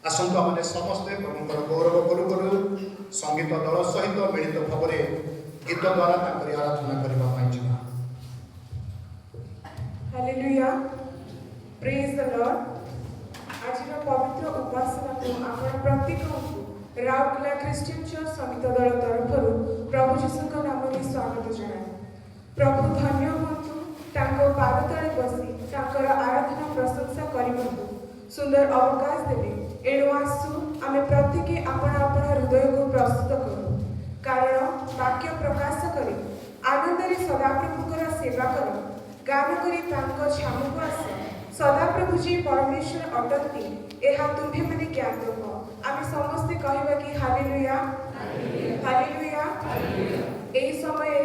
आसतु आम समस्ते प्रभुଙ୍କର गौरव करू करू संगीत दल सहित मिलित भाव गीत द्वारा आराधना करने। Hallelujah, praise the Lord. आज पवित्र उपासना को आपण प्रत्येक राउरकेला क्रिश्चियन चर्च संगीत दल तरफ प्रभु जीशु नाम स्वागत जनाए। प्रभु धन्य हूँ पाद तले बसी आराधना प्रशंसा करूँ सुंदर अवकाश देवे। एणु आसु आम प्रत्येक आपण आपण हृदय को प्रस्तुत करूँ, कारण वाक्य प्रकाश करी आनंद सदाप्रभुकर सेवा कर गान करी छामु को आस। सदाप्रभु जी परमेश्वर अटंती यह तुम्हें मैंने ज्ञात हो। आम समस्ते कहवा कि हालेलुया हालेलुया। यही समय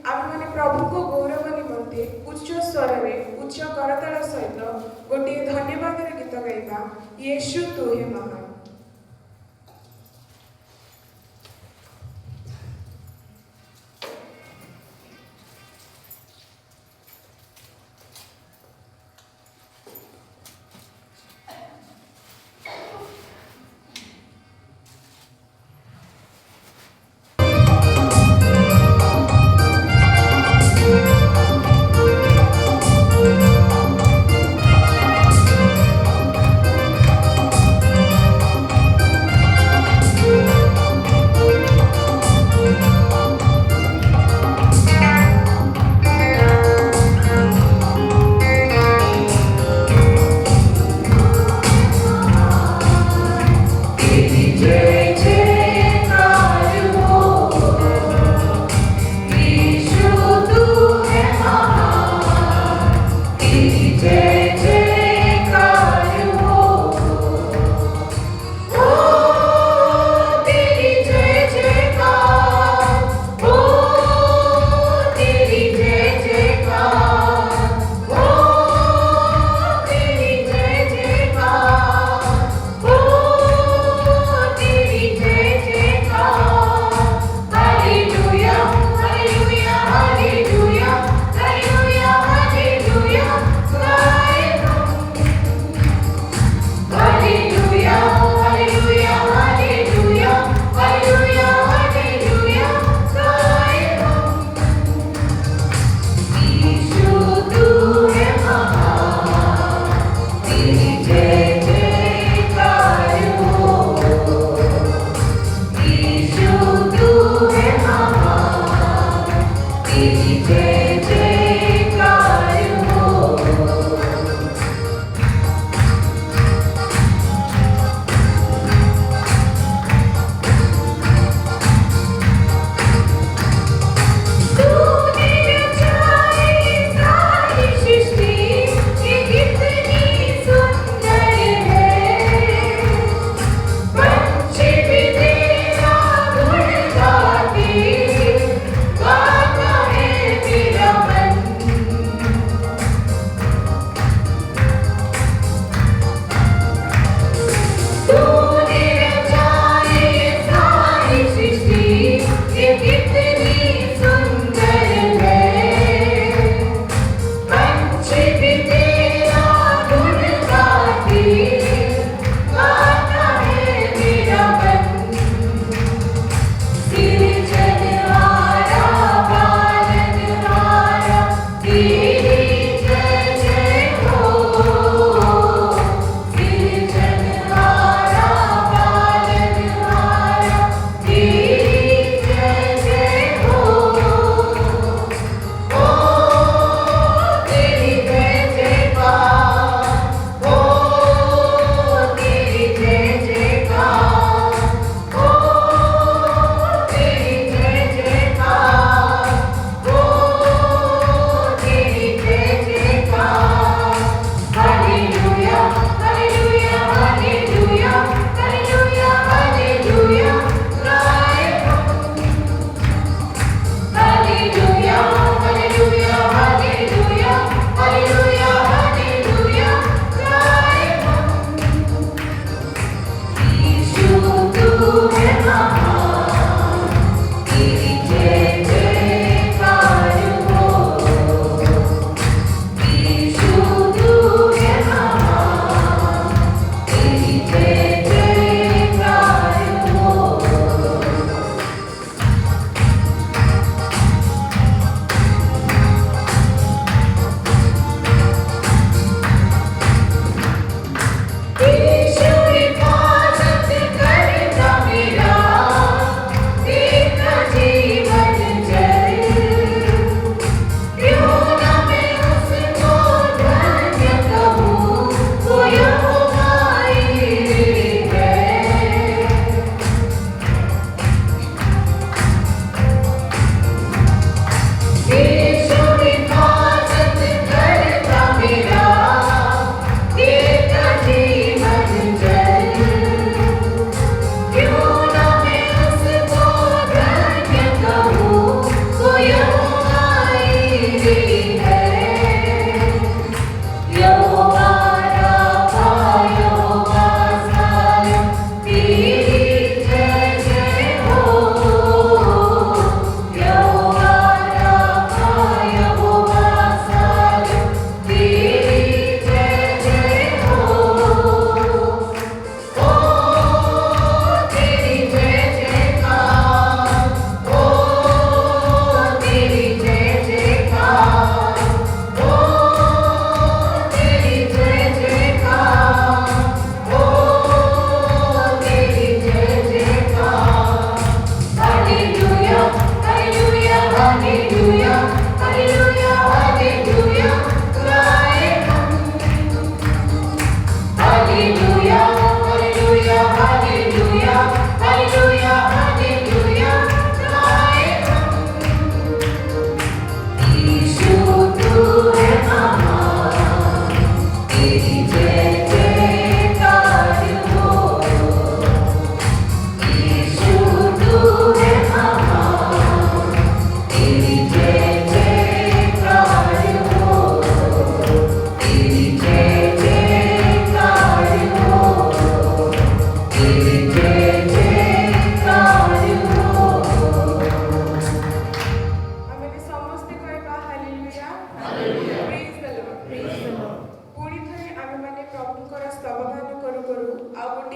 आम मैंने प्रभु को गौरव निमंते उच्च स्वर में उच्च करताल सहित गोटे धन्यवाद गीत गाइबा, यीशु तू हे महान।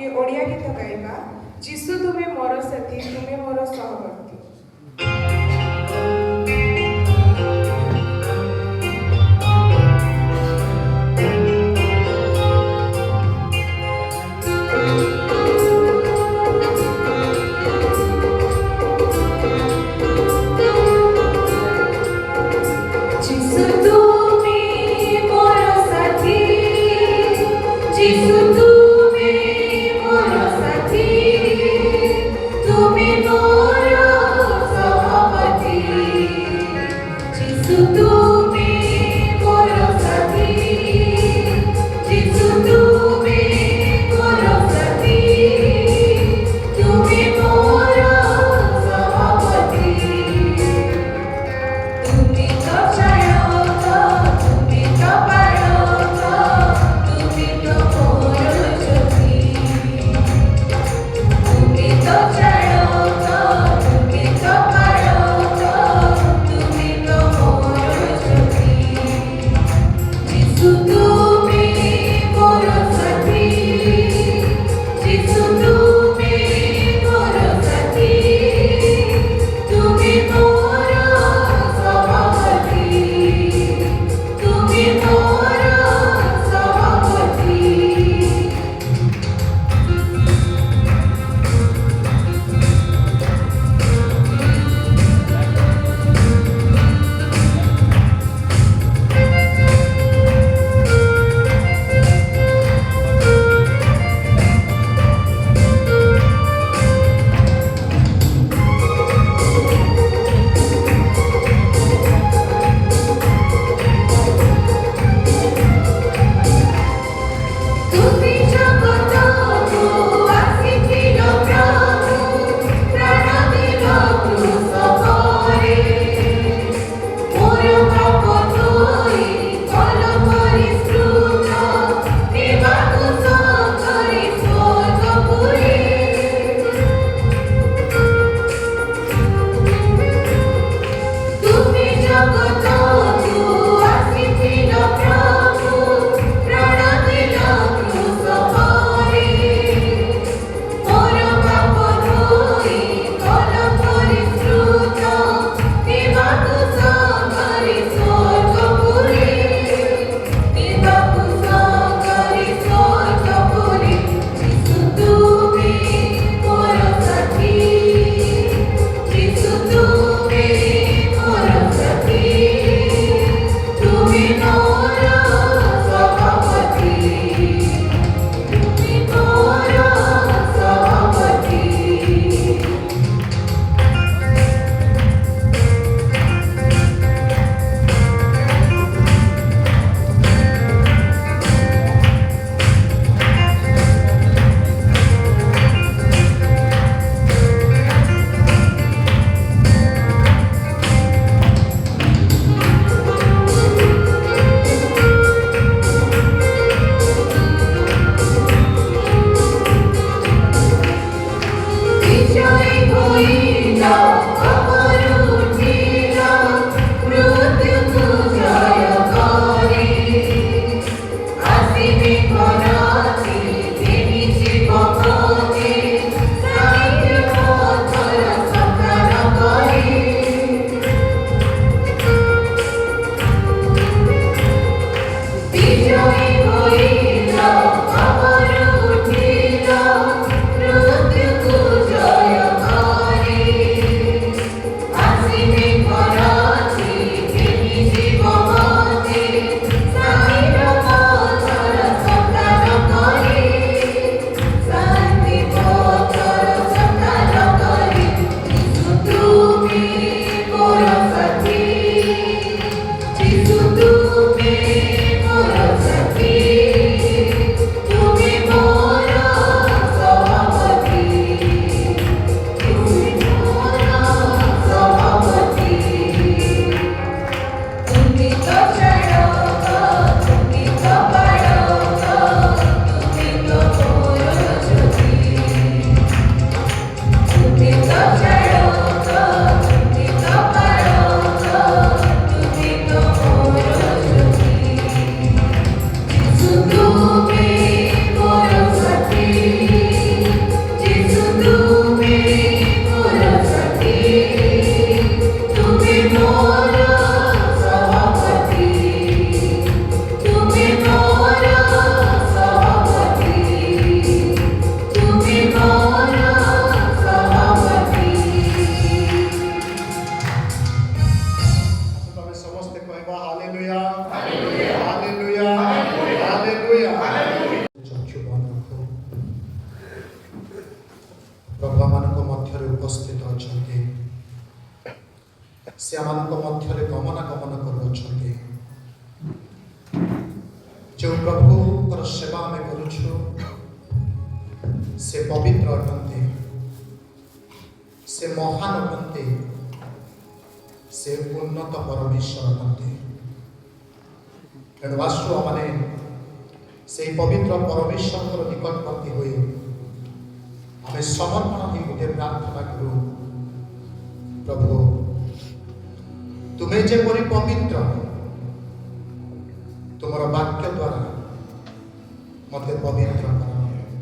गोटे ओडिया गीत गाइबा जीशु तुमे मोर साथी तुमे मोर सहवर्ती। जीशु तुमे मोर साथी, जीशु तुमे मोर साथी, तुमे मोर उपस्थित अच्छा से आम मध्य गमनागमन कर जो प्रभु सेवा आम करुछु से पवित्र अटंती से महान अटंती से उन्नत परमेश्वर अटंती तेणु आसु आमे से पवित्र परमेश्वर निकटवर्ती हुए आम समर्पण ही गोटे प्रार्थना करूँ प्रभु तुम्हें जेपरी पवित्र तुम वाक्य द्वारा मत पवित्र कर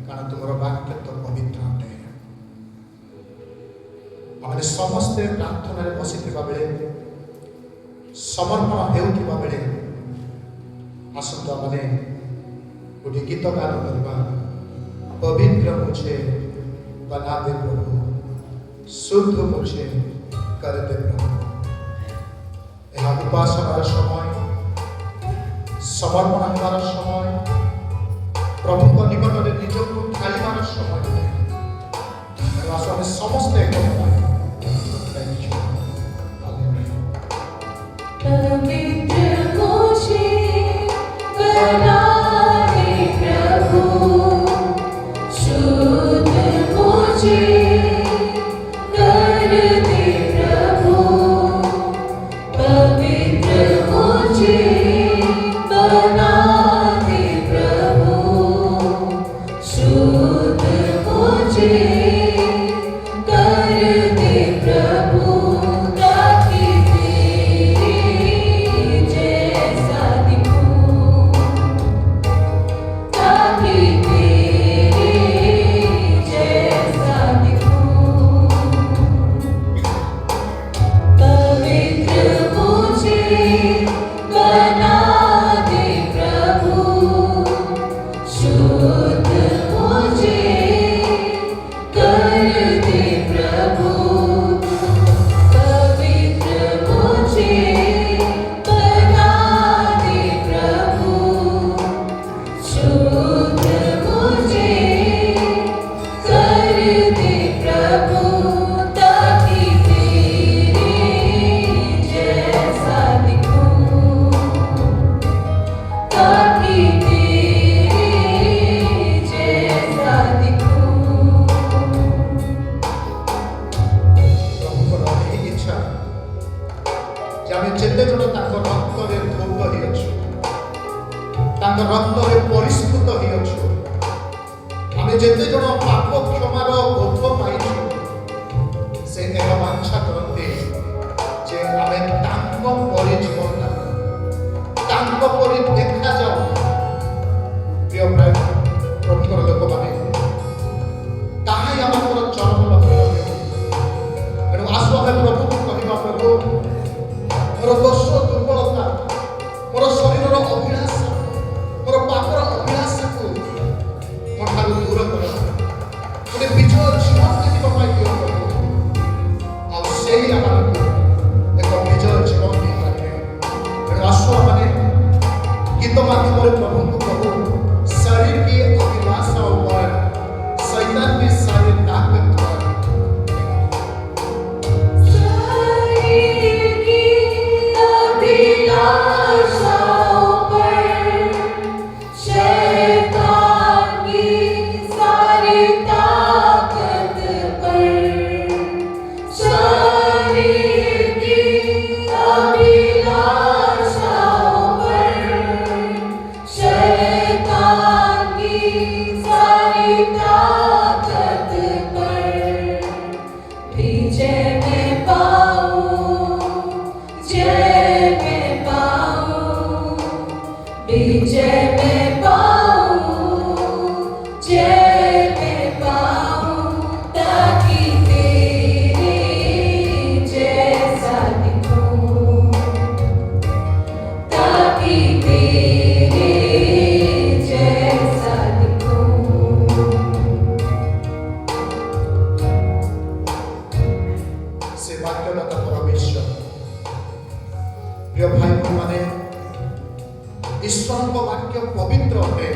कारण तुम वाक्य तो पवित्र अटे आम समस्ते प्रार्थना बसी बेले समर्पण होता बेले आसत मैंने गोटे गीत गान करवा पवित्र मुझे बना दे प्रभु शुद्ध मुझे कर दे प्रभु यह उपासनार समय समर्पण होवार समय प्रभु निकट में निजक ढालिबार समय आम समस्ते पवित्र मुझे बना दे प्रभु शुद्ध मुझे कर दे प्रभु पवित्र मुझे बना दे प्रभु शुद्ध मुझे कर दे प्रभु ताकि तेरे जैसा दिखूं ताकि तेरे जैसा दिखूं पवित्र मुझे बना दे प्रभु शुद्ध मुझे कर दे प्रभु पवित्र मुझे बना दे प्रभु शुद्ध मुझे कर दे प्रभु ताकि तेरे जैसा दिखूं ताकि तेरे जैसा दिखूं प्रभुकर यही इच्छा जे आम जेते जन रक्त में धौत ही अच्छु रक्त में परिष्कृत ही अच्छु आम जेते जन पाप क्षमार बोध पाइछु से यह वांछा करते जे आम परि जीवन परि देखा जाओ प्रिय भाई प्रभुकर लोक मैंने ताही आम चरम लक्ष्य तेणु आसु आम प्रभु को कहवा प्रभु मोर दोष दुर्बलता मोर शरीर अभिलाषा मोर पापर अभिलाषा को मोठार दूर कर गोटे विजय जीवन देखा दियो प्रभु आउ एक विजय जीवन दे पारे तेणु आसु मैंने गीत माध्यम प्रभु को कहू शरीर की अभिलाषा ऊपर शैतान की सारी ताकत शरीर की अभिलाषाओं पर शैतान की सारी ताकत पर शरीर की अभिलाषाओं पर शैतान की सारी ताकत पर विजय मैं पाऊं जय मैं पाऊं विजय मैं पाऊं जय मैं पाऊं ताकि तेरे जैसा दिखूं ताकि तेरे जैसा दिखूं से वाक्यदाता परमेश्वर प्रिय भाई बहन माने ईश्वर को वाक्य पवित्र अटे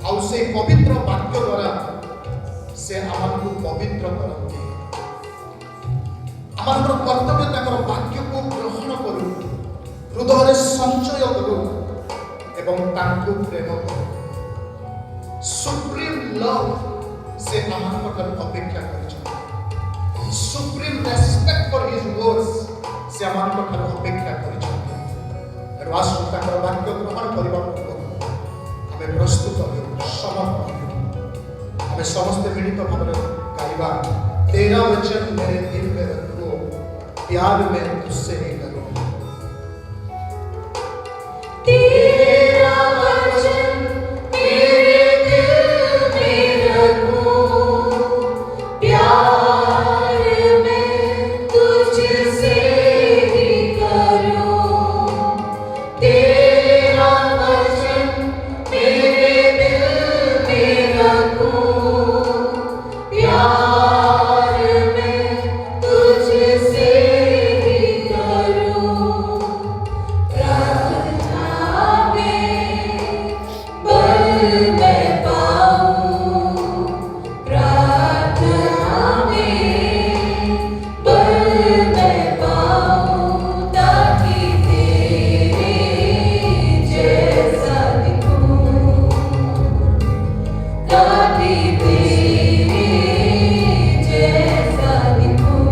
आउ से पवित्र वाक्य द्वारा से आमको पवित्र करते आमर कर्तव्य ताकर वाक्य को ग्रहण करूँ हृदय संचय करूँ एवं तांको प्रेम करूँ सुप्रीम लव से आमर अपेक्षा कर supreme respect for his words से आमर अपेक्षा कर वाक्य ग्रहण करने आम प्रस्तुत समर्पण आम समस्त मिलित भाव गाइबा तेरा वचन मेरे दिल में रखो प्यार में तुझसे ही करो तेरा वचन मेरे दिल में रखो प्यार में तुझसे ही करो तेरा वचन मेरे दिल में रखो प्यार में तुझसे ही करो प्रार्थना में बल मैं पाऊं प्रार्थना में बल मैं पाऊं ताकि तेरे जैसा दिखूं ताकि तेरे जैसा दिखूं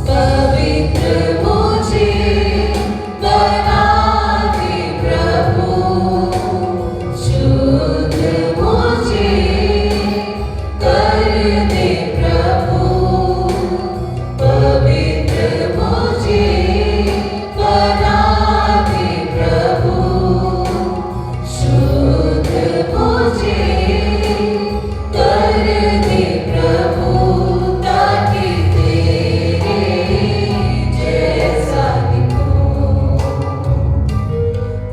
पवित्र मुझे बना दे प्रभु शुद्ध मुझे कर दे प्रभु पवित्र मुझे बना दे प्रभु शुद्ध मुझे कर दे प्रभु ताकि तेरे जैसा दिखूं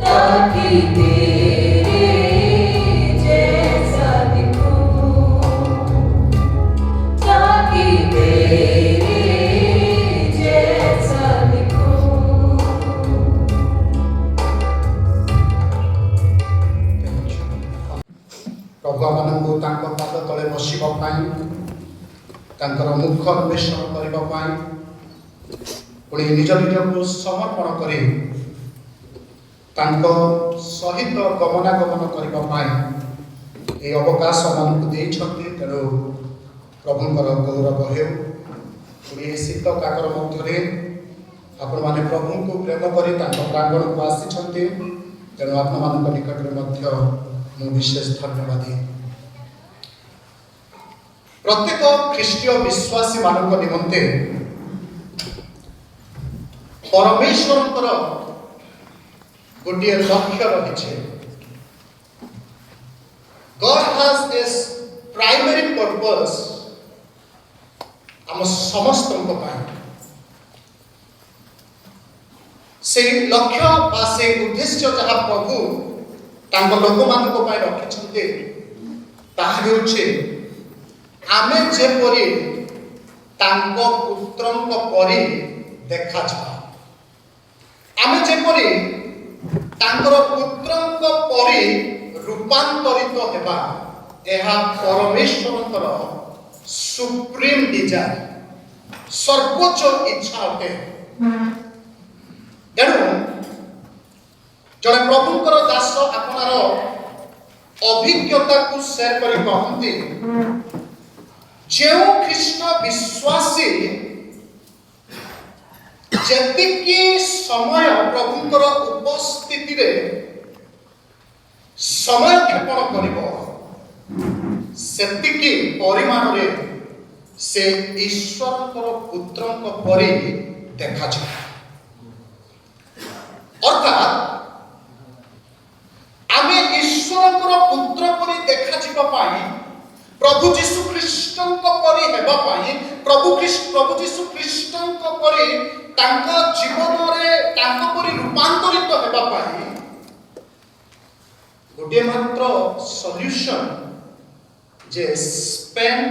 ताकि तेरे जैसा दिखूं ताकि तेरे जैसा दिखूं प्रभु आमको पाद तले बसवाई मुख अन्वेषण करने पुणी निज निज को समर्पण कर सहित गमनागमन करने ये अवकाश आमको तेणु प्रभुंर गौरव हो पुणी शीत काकर मध्य आपण मैंने प्रभु को प्रेम कर प्रांगण को आसी तेणु आपण निकट में विशेष धन्यवादी प्रत्येक ख्रीष्टीय विश्वासी मानक निमंते परमेश्वर गोटे लक्ष्य रही God has a primary purpose आम समस्त से लक्ष्य बा से उद्देश्य जहाँ प्रभु तांको लोक मानक पाई रखिछन्ते ताहा हेउछे आमे जेपरि तांको पुत्रंक परि देखा जा आमे जेपरि तांकर पुत्रंक परि रूपांतरित हेबा एहा परमेश्वरंकर सुप्रीम डिजायर सर्वोच्च इच्छा अटे तेणु जड़े प्रभुंकर दास आपनार अभिज्ञता को शेयर कर कहते जो ख्रीष्ट विश्वासी जेतिकी समय प्रभुंकर उपस्थिति रे समय क्षेपण करिवो सेतिकी परिमाण रे से ईश्वरंकर पुत्रंक परि देखा जाए अर्थात आमे ईश्वरंकर पुत्र परि देखा जिबा पाई प्रभु जीशु ख्रीष्टंक परि हेबा पाई प्रभु जीशु ख्रीष्टंक परि तांका जीवन रे तांका परि रूपांतरित हेबा पाई गोटे मात्र सॉल्यूशन जे spend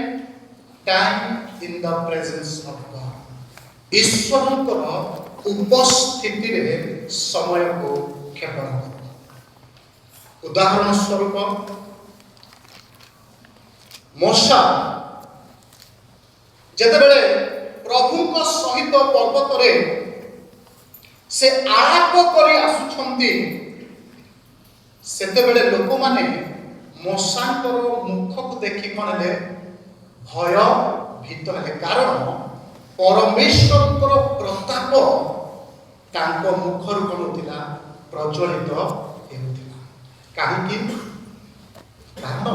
time in the presence of God ईश्वरंकर उपस्थिति रे समय को क्षेपण कर उदाहरण स्वरूप ମୂଷା ଯେତେବେଳେ ପ୍ରଭୁଙ୍କ ସହିତ ପର୍ବତରେ ସେ ଆଳାପ କରି ଆସୁଛନ୍ତି ସେତେବେଳେ ଲୋକମାନେ ମୂଷାଙ୍କର ମୁଖକୁ ଦେଖି କଣ ହେଲେ ଭୟଭୀତ ହେଲେ କାରଣ ପରମେଶ୍ୱରଙ୍କର ପ୍ରତାପ ତାଙ୍କ ମୁଖରୁ କଣ ଥିଲା ପ୍ରଜ୍ୱଳିତ ହେଉଥିଲା କାହିଁକି କାରଣ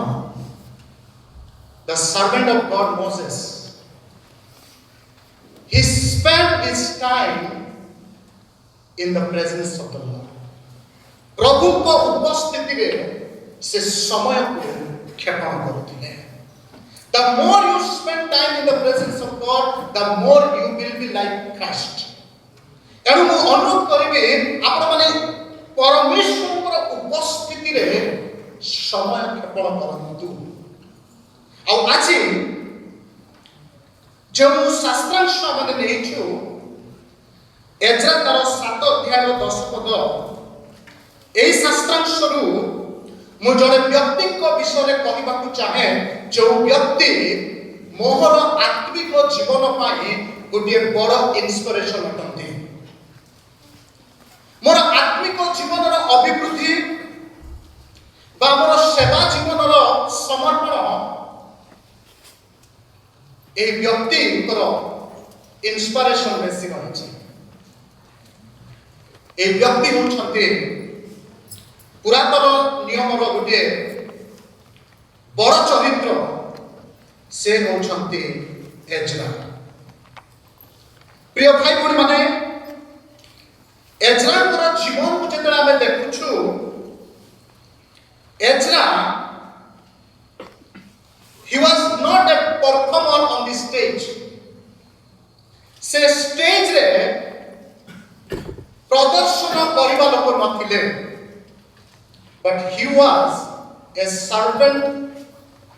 the servant of God Moses he spent his time in the presence of the Lord ପ୍ରଭୁଙ୍କ ଉପସ୍ଥିତିରେ ସେ ସମୟକୁ କ୍ଷେପଣ କରୁଥିଲେ the more you spend time in the presence of God the more you will be like Christ ତେଣୁ ମୁଁ ଅନୁରୋଧ କରିବି ଆପଣମାନେ ପରମେଶ୍ୱରଙ୍କର ଉପସ୍ଥିତିରେ ସମୟ କ୍ଷେପଣ କରନ୍ତୁ ଆଉ ଆଜି ଯେଉଁ ଶାସ୍ତ୍ରାଂଶ ଆମେ ନେଇଛୁ ଏଜ୍ରା ତାର 7 ଅଧ୍ୟାୟର 10 ପଦ ଏହି ଶାସ୍ତ୍ରାଂଶରୁ ମୁଁ ଜଣେ ବ୍ୟକ୍ତିଙ୍କ ବିଷୟରେ କହିବାକୁ ଚାହେଁ ଯେଉଁ ବ୍ୟକ୍ତି ମୋର ଆତ୍ମିକ ଜୀବନ ପାଇଁ ଗୋଟିଏ ବଡ଼ ଇନ୍ସପିରେସନ ଅଟନ୍ତି ମୋର ଆତ୍ମିକ ଜୀବନର ଅଭିବୃଦ୍ଧି ବା ମୋର ସେବା ଜୀବନର ସମର୍ପଣ এই ব্যক্তিଙ୍କର ইন্সপিরেশন বেশি ରହିଛି এই ବ୍ୟକ୍ତି ହେଉଛନ୍ତି ପୁରାତନ ନିୟମର ଗୋଟିଏ ବଡ଼ ଚରିତ୍ର ସେ ହେଉଛନ୍ତି ଏଜ୍ରା ପ୍ରିୟ ଭାଇ ଭଉଣୀମାନେ ଏଜ୍ରାଙ୍କର ଜୀବନକୁ ଯେତେବେଳେ ଆମେ ଦେଖୁଛୁ Ezra he was not a performer on the stage se stage re ପ୍ରଦର୍ଶନ କରିବା ଲୋକ ନଥିଲେ but he was a servant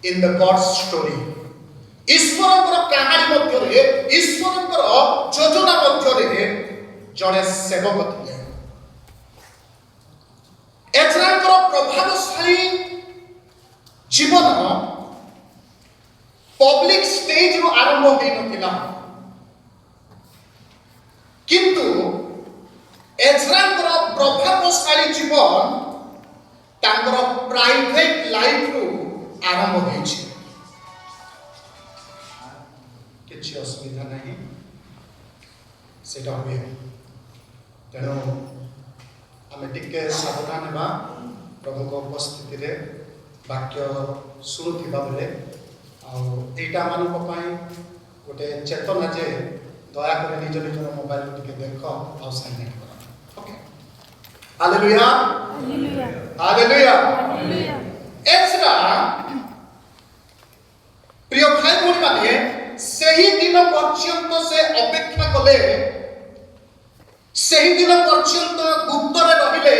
in the God's story ଈଶ୍ୱରଙ୍କର କାହାଣୀ ମଧ୍ୟରେ ଈଶ୍ୱରଙ୍କର ଯୋଜନା ମଧ୍ୟରେ ଜଣେ ସେବକ ଥିଲେ ଏଜ୍ରାଙ୍କର ପ୍ରଭାବଶାଳୀ ଜୀବନ पब्लिक स्टेज रो आरंभ होई नथिला किंतु एज्राଙ୍କର प्रभावशाली जीवन तांकर प्राइवेट लाइफ रो आरंभ होईछि किछि असुविधा नहीं सेटा होय तेणु आमे टिके सावधान हेबा प्रभुଙ୍କ उपस्थितिरे वाक्य शुणुथिबा बेले এইটা ମାନଙ୍କ ପାଇଁ ଗୋଟେ ଚେତନା ଯେ ଦୟାକରି ନିଜ ନିଜର ମୋବାଇଲ ଟିକେ ଦେଖ ଆଉ ସାଇଲେଣ୍ଟ କର okay hallelujah hallelujah hallelujah Ezra ପ୍ରିୟ ଭାଇ ଭଉଣୀମାନେ ସେହି ଦିନ ପର୍ଯ୍ୟନ୍ତ ସେ ଅପେକ୍ଷା କଲେ ସେହି ଦିନ ପର୍ଯ୍ୟନ୍ତ ଗୁପ୍ତରେ ରହିଲେ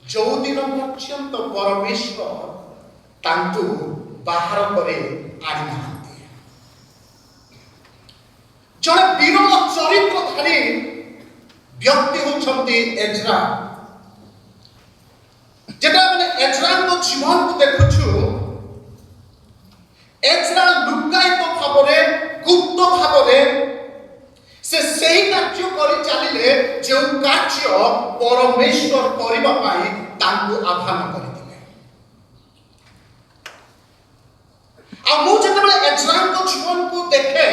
ଯେଉଁ ଦିନ ପର୍ଯ୍ୟନ୍ତ ପରମେଶ୍ୱର ତାଙ୍କୁ ବାହାର କରି ଆଣି ନାହାନ୍ତି ଜଣେ ବିରଳ ଚରିତ୍ରଧାରୀ ବ୍ୟକ୍ତି ହେଉଛନ୍ତି ଏଜ୍ରା ଯେଟା ଆମେ ଏଜ୍ରାଙ୍କ ଜୀବନକୁ ଦେଖୁଛୁ ଏଜ୍ରା ଲୁକାୟିତ ଭାବରେ ଗୁପ୍ତ ଭାବରେ ସେ ସେହି କାର୍ଯ୍ୟ କରି ଚାଲିଲେ ଯେଉଁ କାର୍ଯ୍ୟ ପରମେଶ୍ୱର କରିବା ପାଇଁ ତାଙ୍କୁ ଆହ୍ୱାନ କରିଥିଲେ ଆଉ ମୁଁ ଯେତେବେଳେ ଏଜ୍ରାଙ୍କ ଜୀବନକୁ ଦେଖେ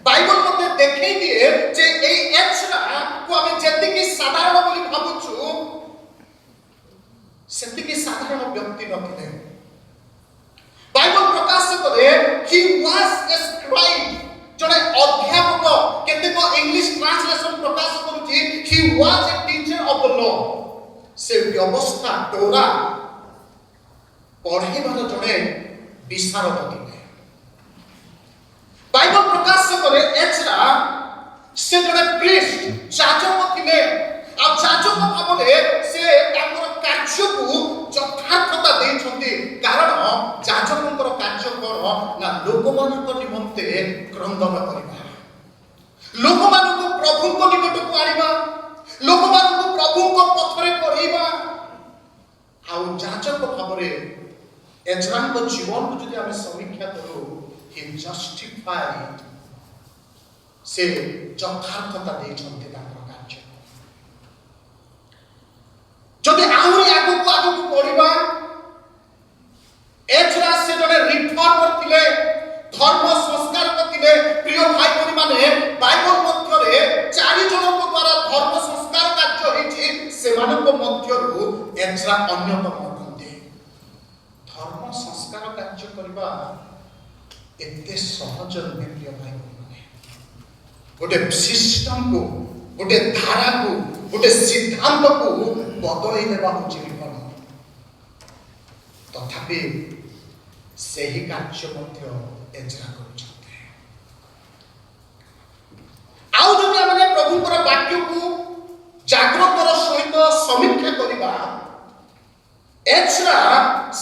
ବାଇବଲ ମୋତେ ଦେଖେଇ ଦିଏ ଯେ এই ଏଜ୍ରାକୁ ଆମେ ଯେତିକି ସାଧାରଣ ବୋଲି ଭାବୁଛୁ ସେତିକି ସାଧାରଣ ବ୍ୟକ୍ତି ନଥିଲେ ବାଇବଲ ପ୍ରକାଶ କରେ he was a scribe ଜଣେ ଅଧ୍ୟାପକ କେତେକ ଇଂଲିଶ ଟ୍ରାନ୍ସଲେସନ ପ୍ରକାଶ କରୁଛି he was a teacher of the law ସେ ବ୍ୟବସ୍ଥା ଟୋରା ପଢ଼େଇବାର ଜଣେ ବିଶାରଦ ଥିଲେ ବାଇବଲ ପ୍ରକାଶ କରେ ଏଜ୍ରା ସେ ଜଣେ ପ୍ରିଷ୍ଟ ଯାଜକ ଥିଲେ ଆଉ ଯାଜକ ଭାବରେ ସେ ତାଙ୍କର କାର୍ଯ୍ୟକୁ ଯଥାର୍ଥତା ଦେଇଛନ୍ତି କାରଣ ଯାଜକଙ୍କର କାର୍ଯ୍ୟ କଣ ନା ଲୋକମାନଙ୍କ ନିମନ୍ତେ କ୍ରନ୍ଦନ କରିବା ଲୋକମାନଙ୍କୁ ପ୍ରଭୁଙ୍କ ନିକଟକୁ ଆଣିବା ଲୋକମାନଙ୍କୁ ପ୍ରଭୁଙ୍କ ପଥରେ ପଢ଼େଇବା ଆଉ ଯାଜକ ଭାବରେ ଏଜ୍ରାଙ୍କ ଜୀବନକୁ ଯଦି ଆମେ ସମୀକ୍ଷା କରୁ, ହି ଜଷ୍ଟିଫାଇଡ, ସେ ଯଥାର୍ଥତା ଦେଇଛନ୍ତି ତାଙ୍କର କାର୍ଯ୍ୟ। ଯଦି ଆହୁରି ଆଗକୁ ପଢିବା, ଏଜ୍ରା ସେ ଜଣେ ରିଫର୍ମର ଥିଲେ, ଧର୍ମ ସଂସ୍କାରକ ଥିଲେ। ପ୍ରିୟ ଭାଇ ଭଉଣୀ ମାନେ, ବାଇବଲ ମଧ୍ୟରେ 4 ଜଣଙ୍କ ଦ୍ୱାରା ଧର୍ମ ସଂସ୍କାର କାର୍ଯ୍ୟ ହେଇଛି, ସେମାନଙ୍କ ମଧ୍ୟରୁ ଏଜ୍ରା ଅନ୍ୟତମ ଅଟନ୍ତି। ଧର୍ମ ସଂସ୍କାର କାର୍ଯ୍ୟ କରିବା ଏତେ ସହଜ ନୁହେଁ ପ୍ରିୟ ଭାଇ ଭଉଣୀ ମାନେ। ଗୋଟେ ସିଷ୍ଟମକୁ, ଗୋଟେ ଧାରାକୁ, ଗୋଟେ ସିଦ୍ଧାନ୍ତକୁ ବଦଳେଇ ଦେବା ହଉଛି ରିଫର୍ମ। ତଥାପି ସେହି କାର୍ଯ୍ୟ ମଧ୍ୟ ଏଜ୍ରା କରୁଛନ୍ତି। ଆଉ ଯଦି ଆମେ ପ୍ରଭୁଙ୍କର ବାକ୍ୟକୁ ଜାଗ୍ରତର ସହିତ ସମୀକ୍ଷା କରିବା, ଏଜ୍ରା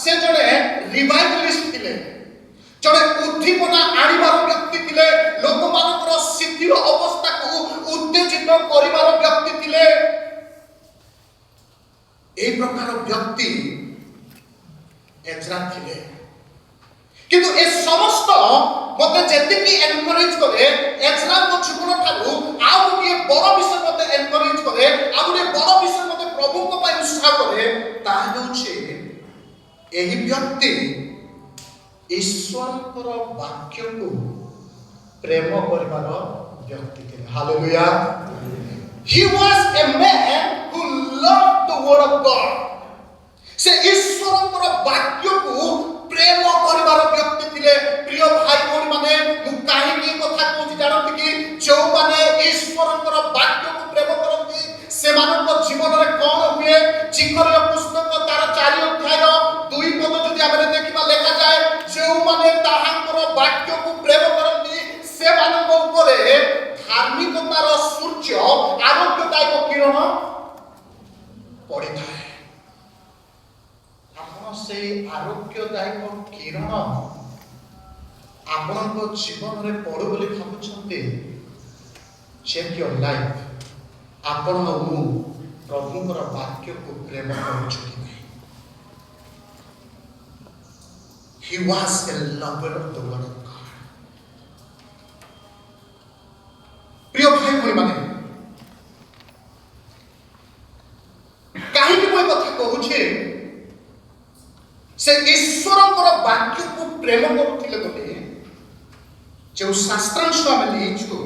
ସେ ଜଣେ ରିଭାଇଭାଲିଷ୍ଟ ଥିଲେ, ଜଣେ ଉଦ୍ଦୀପନା ଆଣିବାର ବ୍ୟକ୍ତି ଥିଲେ, ଲୋକମାନଙ୍କର ଶିଥିଳ ଅବସ୍ଥାକୁ ଉତ୍ତେଜିତ କରିବାର ବ୍ୟକ୍ତି ଥିଲେ। এই ପ୍ରକାର ବ୍ୟକ୍ତି ଏଜ୍ରା ଥିଲେ। କିନ୍ତୁ ଏ ସମସ୍ତ ମୋତେ ଯେତିକି ଏନକରେଜ କରେ, ଏଜ୍ରାଙ୍କ ଜୀବନ ଠାରୁ ଆଉ ଗୋଟିଏ ବଡ଼ ବିଷୟ ମୋତେ ଏନକରେଜ କରେ, ଆଉ ଗୋଟିଏ ବଡ଼ ବିଷୟ ମୋତେ ପ୍ରଭୁଙ୍କ ପାଇଁ ଉତ୍ସାହ କରେ, ତାହା ହେଉଛି ଏହି ବ୍ୟକ୍ତି ଈଶ୍ୱରଙ୍କର ବାକ୍ୟକୁ ପ୍ରେମ କରିବାର ବ୍ୟକ୍ତି ଥିଲେ। Hallelujah. He was a man who loved the word of God. ସେ ଈଶ୍ୱରଙ୍କର ବାକ୍ୟକୁ ପ୍ରେମ କରିବାର ବ୍ୟକ୍ତି ଥିଲେ। ପ୍ରିୟ ଭାଇ ଭଉଣୀ ମାନେ, ମୁଁ କାହିଁକି କଥା କହୁଛି ଜାଣନ୍ତି କି? ଯେଉଁମାନେ ଈଶ୍ୱରଙ୍କର ବାକ୍ୟକୁ ପ୍ରେମ କରନ୍ତି, ସେମାନଙ୍କ ଜୀବନରେ କ'ଣ ହୁଏ? ଚିକର ପୁସ୍ତକ ତାର 4 ଅଧ୍ୟାୟର 2 ପଦ ଯଦି ଆମେ ଦେଖିବା, ଲେଖାଯାଏ, ଯେଉଁମାନେ ତାହାଙ୍କର ବାକ୍ୟକୁ ପ୍ରେମ କରନ୍ତି, ସେମାନଙ୍କ ଉପରେ ଧାର୍ମିକତାର ସୂର୍ଯ୍ୟ ଆରୋଗ୍ୟଦାୟକ କିରଣ ପଡ଼ିଥାଏ। ଆପଣ ସେଇ ଆରୋଗ୍ୟଦାୟକ କିରଣ ଆପଣଙ୍କ ଜୀବନରେ ପଡୁ ବୋଲି ଭାବୁଛନ୍ତି? Check your life. ଆପଣ ଆଉ ମୁଁ ପ୍ରଭୁଙ୍କର ବାକ୍ୟକୁ ପ୍ରେମ କରୁଛୁ କି ନାହିଁ? He was a lover of the word of God. প্রিয় ভাই ভଉଣୀ ମାନେ, କାହିଁକି ମୁଁ କଥା କହୁଛି? ସେ ଈଶ୍ୱରଙ୍କର ବାକ୍ୟକୁ ପ୍ରେମ କରୁଥିଲେ ବୋଲି ଯେଉଁ ଶାସ୍ତ୍ରାଂଶ ଆମେ ନେଇଛୁ,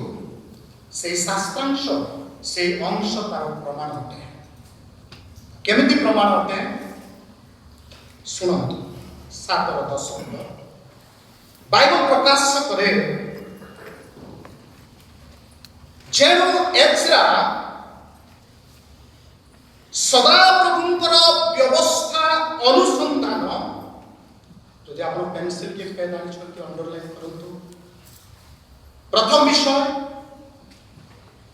ସେଇ ଶାସ୍ତ୍ରାଂଶ, ସେଇ ଅଂଶ ତାର ପ୍ରମାଣ ଅଟେ। କେମିତି ପ୍ରମାଣ ଅଟେ? ଶୁଣନ୍ତୁ, 7:10 ବାଇବଲ ପ୍ରକାଶ କରେ, ଯେଣୁ ଏଜ୍ରା ସଦାପ୍ରଭୁଙ୍କର ବ୍ୟବସ୍ଥା ଅନୁସନ୍ଧାନ, ଯଦି ଆପଣ ପେନସିଲ କି ପେନ୍ ଆଣିଛନ୍ତି ଅଣ୍ଡରଲାଇନ୍ କରନ୍ତୁ। ପ୍ରଥମ ବିଷୟ,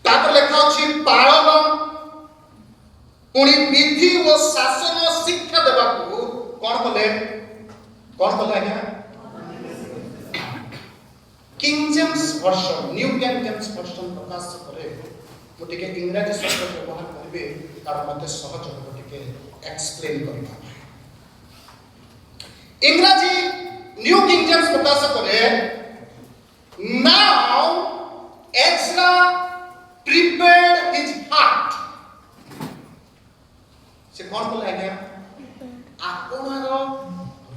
ତାପରେ ଲେଖା ଅଛି ପାଳନ, ପୁଣି ବିଧି ଓ ଶାସନ ଶିକ୍ଷା ଦେବାକୁ କ'ଣ କଲେ? କ'ଣ କଲେ ଆଜ୍ଞା? King James Version, New King James Version ପ୍ରକାଶ କରେ। ମୁଁ ଟିକେ ଇଂରାଜୀ ଶବ୍ଦ ବ୍ୟବହାର କରିବି, କାରଣ ମୋତେ ସହଜ ହେବ ଟିକେ ଏକ୍ସପ୍ଲେନ୍ କରିବା। ଇଂରାଜୀ ନ୍ୟୁ କିଙ୍ଗ ଜେମ୍ସ ପ୍ରକାଶ କରେ, now Ezra prepared his heart. ସେ କ'ଣ କଲେ ଆଜ୍ଞା? ଆପଣର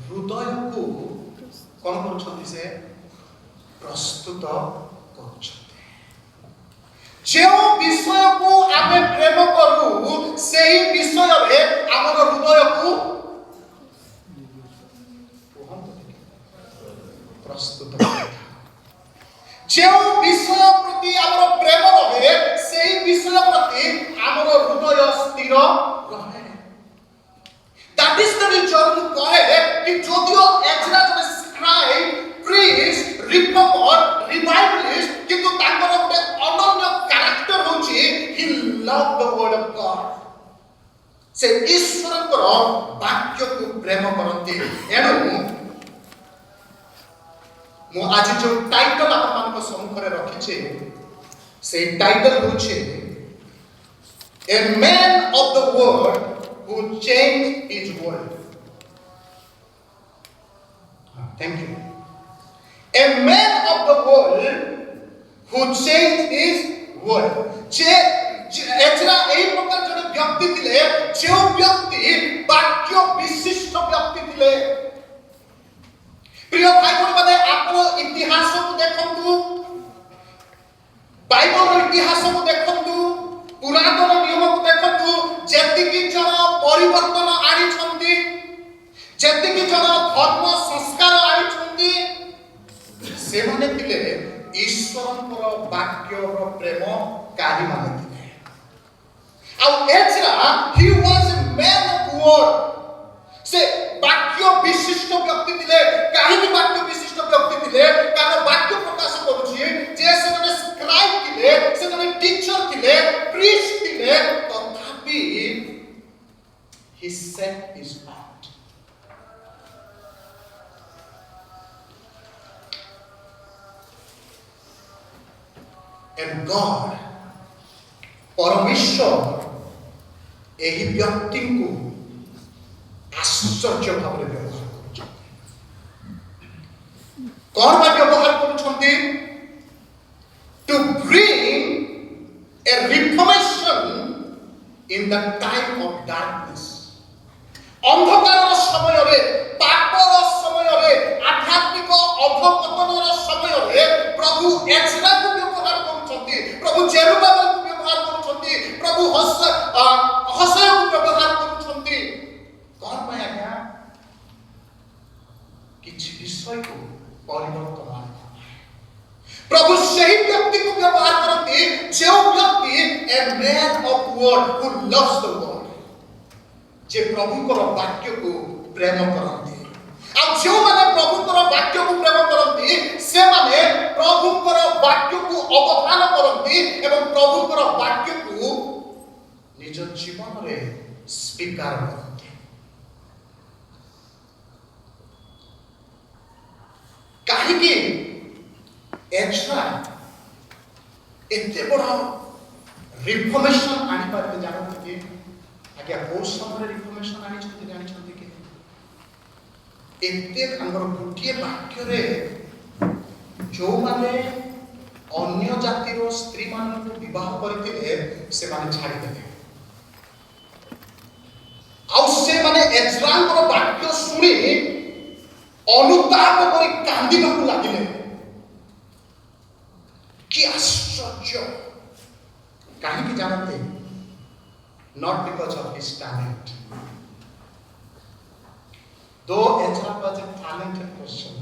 ହୃଦୟକୁ କ'ଣ କରୁଛନ୍ତି? ସେ ପ୍ରସ୍ତୁତ କରୁଛନ୍ତି। ଯେଉଁ ବିଷୟକୁ ଆମେ ପ୍ରେମ କରୁ, ସେହି ବିଷୟରେ ଆମର ହୃଦୟକୁ ପ୍ରସ୍ତୁତ କରିଥାଉ। ଯେଉଁ ବିଷୟ ପ୍ରତି ଆମର ପ୍ରେମ ରହେ, ସେହି ବିଷୟ ପ୍ରତି ଆମର ହୃଦୟ ସ୍ଥିର ରହେ। That is the reason ମୁଁ କହେ କି ଯଦିଓ ଏଜ୍ରା ଜଣେ ସ୍କ୍ରାଇବ, ପ୍ରିଷ୍ଟ, ରିଫର୍ମର, ରିଭାଇଭାଲିଷ୍ଟ, କିନ୍ତୁ ତାଙ୍କର ଗୋଟେ ଅନନ୍ୟ କ୍ୟାରେକ୍ଟର ହେଉଛି he loved the word of God. ସେ ଈଶ୍ୱରଙ୍କର ବାକ୍ୟକୁ ପ୍ରେମ କରନ୍ତି। ଏଣୁ ମୁଁ ଆଜି ଯେଉଁ ଟାଇଟଲ ଆପଣମାନଙ୍କ ସମ୍ମୁଖରେ ରଖିଛି, ସେଇ ଟାଇଟଲ ହେଉଛି A Man of the Word Who Changed His World. Thank you. A man of the world who changed his word. এছাড়া এই প্রকার জনে ব্যক্তি ଥିଲେ যে ব্যক্তি বাক্য বিশিষ্ট ব্যক্তি ଥିଲେ। প্রিয় ভাই ভଉଣୀମାନେ ଆପଣ ଇତିହାସକୁ ଦେଖନ୍ତୁ, ବାଇବଲର ଇତିହାସକୁ ଦେଖନ୍ତୁ, ପୁରାତନ ନିୟମକୁ ଦେଖନ୍ତୁ, ଯେତିକି ଜଣ ପରିବର୍ତ୍ତନ ଆଣିଛନ୍ତି, ଯେତିକି ଜଣ ଧର୍ମ ସଂସ୍କାର ଆଣିଛନ୍ତି, ସେମାନେ ଥିଲେ ଈଶ୍ୱରଙ୍କର ବାକ୍ୟର ପ୍ରେମକାରୀ ମାନେ ଥିଲେ। ଆଉ ଏଛଡ଼ା he was a man of word, ସେ ବାକ୍ୟ ବିଶିଷ୍ଟ ବ୍ୟକ୍ତି ଥିଲେ। କାହିଁକି ବାକ୍ୟ ବିଶିଷ୍ଟ ବ୍ୟକ୍ତି ଥିଲେ? କାରଣ ବାକ୍ୟ ପ୍ରକାଶ କରୁଛି ଯେ ସେମାନେ ସ୍କ୍ରାଇବ୍ ଥିଲେ, ସେମାନେ ଟିଚର ଥିଲେ, ପ୍ରିଷ୍ଟ ଥିଲେ, ତଥାପି he set his heart. And God, ପରମେଶ୍ୱର ଏହି ବ୍ୟକ୍ତିଙ୍କୁ ଆଶ୍ଚର୍ଯ୍ୟ ଭାବରେ ବ୍ୟବହାର କରୁଛନ୍ତି। କଣ ପାଇଁ ବ୍ୟବହାର କରୁଛନ୍ତି? To bring a reformation in the time of darkness. ଅନ୍ଧକାରର ସମୟରେ, ପାପର ସମୟରେ, ଆଧ୍ୟାତ୍ମିକ ଅଧପତନର ସମୟରେ ପ୍ରଭୁ ଏଛରାକୁ ବ୍ୟବହାର କରୁଛନ୍ତି, ପ୍ରଭୁ ଜେରୁବାବେଲକୁ ବ୍ୟବହାର କରୁଛନ୍ତି, ପ୍ରଭୁ ହସେୟକୁ ବ୍ୟବହାର କରୁଛନ୍ତି। କଣ ପାଇଁ ଆଜ୍ଞା? କିଛି ବିଷୟକୁ ପରିବର୍ତ୍ତନ ଆଣିବା ପାଇଁ। ପ୍ରଭୁ ସେହି ବ୍ୟକ୍ତିକୁ ବ୍ୟବହାର କରନ୍ତି ଯେଉଁ ବ୍ୟକ୍ତି a man of word who loves the word, ଯେ ପ୍ରଭୁଙ୍କର ବାକ୍ୟକୁ ପ୍ରେମ କରନ୍ତି। ଆଉ ଯେଉଁମାନେ ପ୍ରଭୁଙ୍କର ବାକ୍ୟକୁ ପ୍ରେମ କରନ୍ତି ସେମାନେ ପ୍ରଭୁଙ୍କର ବାକ୍ୟକୁ ଅବଧାନ କରନ୍ତି ଏବଂ ପ୍ରଭୁଙ୍କର ବାକ୍ୟକୁ ନିଜ ଜୀବନରେ ସ୍ୱୀକାର କରନ୍ତି। କାହିଁକି ଏଛରା ଏତେ ବଡ଼ ରିଫର୍ମେସନ ଆଣିପାରିଲେ ଜାଣନ୍ତି କି? ଆଜ୍ଞା କୋଉ ସମୟରେ ରିଫର୍ମେସନ ଆଣିଛନ୍ତି ଜାଣିଛନ୍ତି କି? ଏତେ ତାଙ୍କର ଗୋଟିଏ ବାକ୍ୟରେ ଯେଉଁମାନେ ଅନ୍ୟ ଜାତିର ସ୍ତ୍ରୀମାନଙ୍କୁ ବିବାହ କରିଥିଲେ ସେମାନେ ଛାଡ଼ିଦେଲେ। ଆଉ ସେମାନେ ଏଛରାଙ୍କର ବାକ୍ୟ ଶୁଣି ଅନୁତାପ କରି କାନ୍ଦିବାକୁ ଲାଗିଲେ। କି ଆଶ୍ଚର୍ଯ୍ୟ! କାହିଁକି ଜାଣନ୍ତି? Not because of his talent. Though Ezra was a talented person.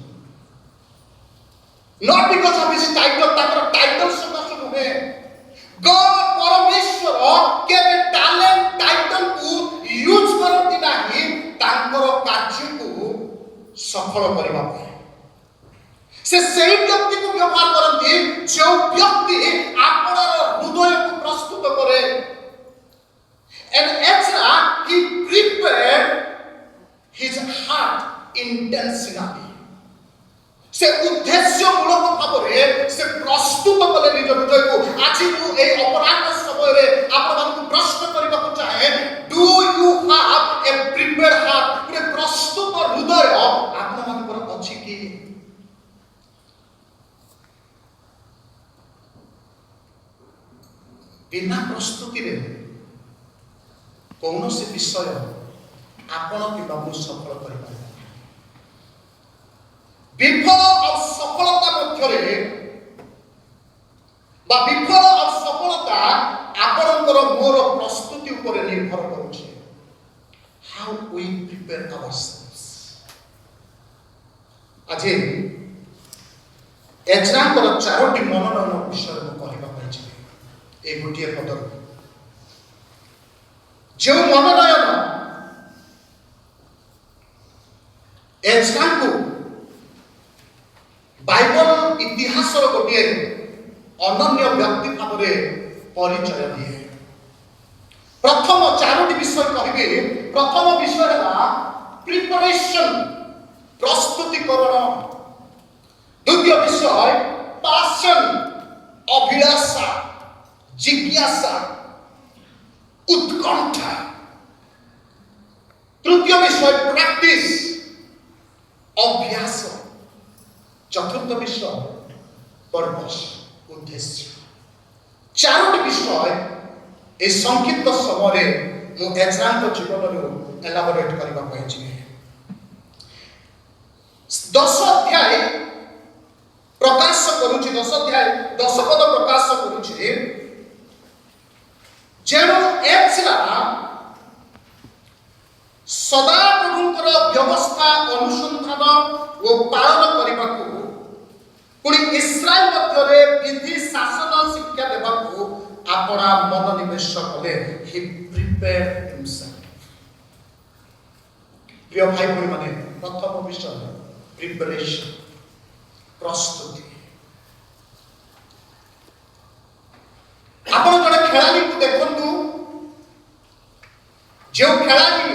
Not because of his title, ତାଙ୍କର ଟାଇଟଲ ସକାଶେ ନୁହେଁ। God ପରମେଶ୍ୱର କେବେ ଟାଲେଣ୍ଟ ଟାଇଟଲକୁ ୟୁଜ୍ କରନ୍ତି ନାହିଁ ତାଙ୍କର କାର୍ଯ୍ୟକୁ ସଫଳ କରିବା ପାଇଁ। ସେ ସେହି ବ୍ୟକ୍ତିକୁ ବ୍ୟବହାର କରନ୍ତି ଯେଉଁ ବ୍ୟକ୍ତି ଆପଣର ହୃଦୟକୁ ପ୍ରସ୍ତୁତ କରେ। And Ezra, he prepared his heart intentionally. ସେ ଉଦ୍ଦେଶ୍ୟମୂଳକ ଭାବରେ ସେ ପ୍ରସ୍ତୁତ କଲେ ନିଜ ହୃଦୟକୁ। ଆଜି ମୁଁ ଏହି ଅପରାହ୍ନ ସମୟରେ ଆପଣମାନଙ୍କୁ ପ୍ରଶ୍ନ କରିବାକୁ ଚାହେଁ, do you have a prepared heart? ଗୋଟେ ପ୍ରସ୍ତୁତ ହୃଦୟ ଆପଣମାନଙ୍କର ଅଛି କି? ବିନା ପ୍ରସ୍ତୁତିରେ କୌଣସି ବିଷୟ ଆପଣ କିମ୍ବା ମୁଁ ସଫଳ କରିପାରିବା ନାହିଁ। ବିଫଳ ଆଉ ସଫଳତା ମଧ୍ୟରେ ବା ବିଫଳ ଆଉ ସଫଳତା ଆପଣଙ୍କର ମୋର ପ୍ରସ୍ତୁତି ଉପରେ ନିର୍ଭର କରୁଛି। How we prepare ourselves. ଆଜି ଏଛରାଙ୍କର 4ଟି ମନୋନୟନ ବିଷୟ ମୁଁ କହିବା ପାଇଁ ଯିବି এই ଗୋଟିଏ ପଦରୁ। ଯେଉଁ ମନୋନୟନ ଏଛରାଙ୍କୁ ବାଇବଲ ଇତିହାସର ଗୋଟିଏ ଅନନ୍ୟ ବ୍ୟକ୍ତି ଭାବରେ ପରିଚୟ ଦିଏ। ପ୍ରଥମ 4ଟି ବିଷୟ କହିବି। ପ୍ରଥମ ବିଷୟ ହେଲା ପ୍ରିପାରେସନ, ପ୍ରସ୍ତୁତିକରଣ। ଦ୍ୱିତୀୟ ବିଷୟ ପାସନ, ଅଭିଳାଷା, ଜିଜ୍ଞାସା, ଉତ୍କଣ୍ଠା। ତୃତୀୟ ବିଷୟ ପ୍ରାକ୍ଟିସ, অভ্যাস চতুর্থ বিষয় পর্পস উদ্দেশ্য চাରୋଟି বিষয় এই সংক্ষিপ্ত সময়ে ମୁଁ ଏଜ୍ରାଙ୍କ ଜୀବନରୁ ଏଲାବୋରେଟ୍ କରିବା ପାଇଁ ଯିବି 10 ଅଧ୍ୟାୟ ପ୍ରକାଶ କରୁଛି 10 ଅଧ୍ୟାୟ 10 ପଦ ପ୍ରକାଶ କରୁଛି ଯେଣୁ ଏଜ୍ରା ସଦାପ୍ରଭୁଙ୍କର ବ୍ୟବସ୍ଥା ଅନୁସନ୍ଧାନ ଓ ପାଳନ କରିବାକୁ ପୁଣି ଇସ୍ରାଏଲ ମଧ୍ୟରେ ବିଧି ଶାସନ ଶିକ୍ଷା ଦେବାକୁ ଆପଣା ମନୋନିବେଶ କଲେ ହି ପ୍ରିପେୟାର୍ଡ ହିମସେଲ୍ଫ ପ୍ରିୟ ଭାଇ ଭଉଣୀମାନେ ପ୍ରଥମ ବିଷୟ ପ୍ରିପାରେସନ ପ୍ରସ୍ତୁତି ଆପଣ ଜଣେ ଖେଳାଳିକୁ ଦେଖନ୍ତୁ ଯେଉଁ ଖେଳାଳି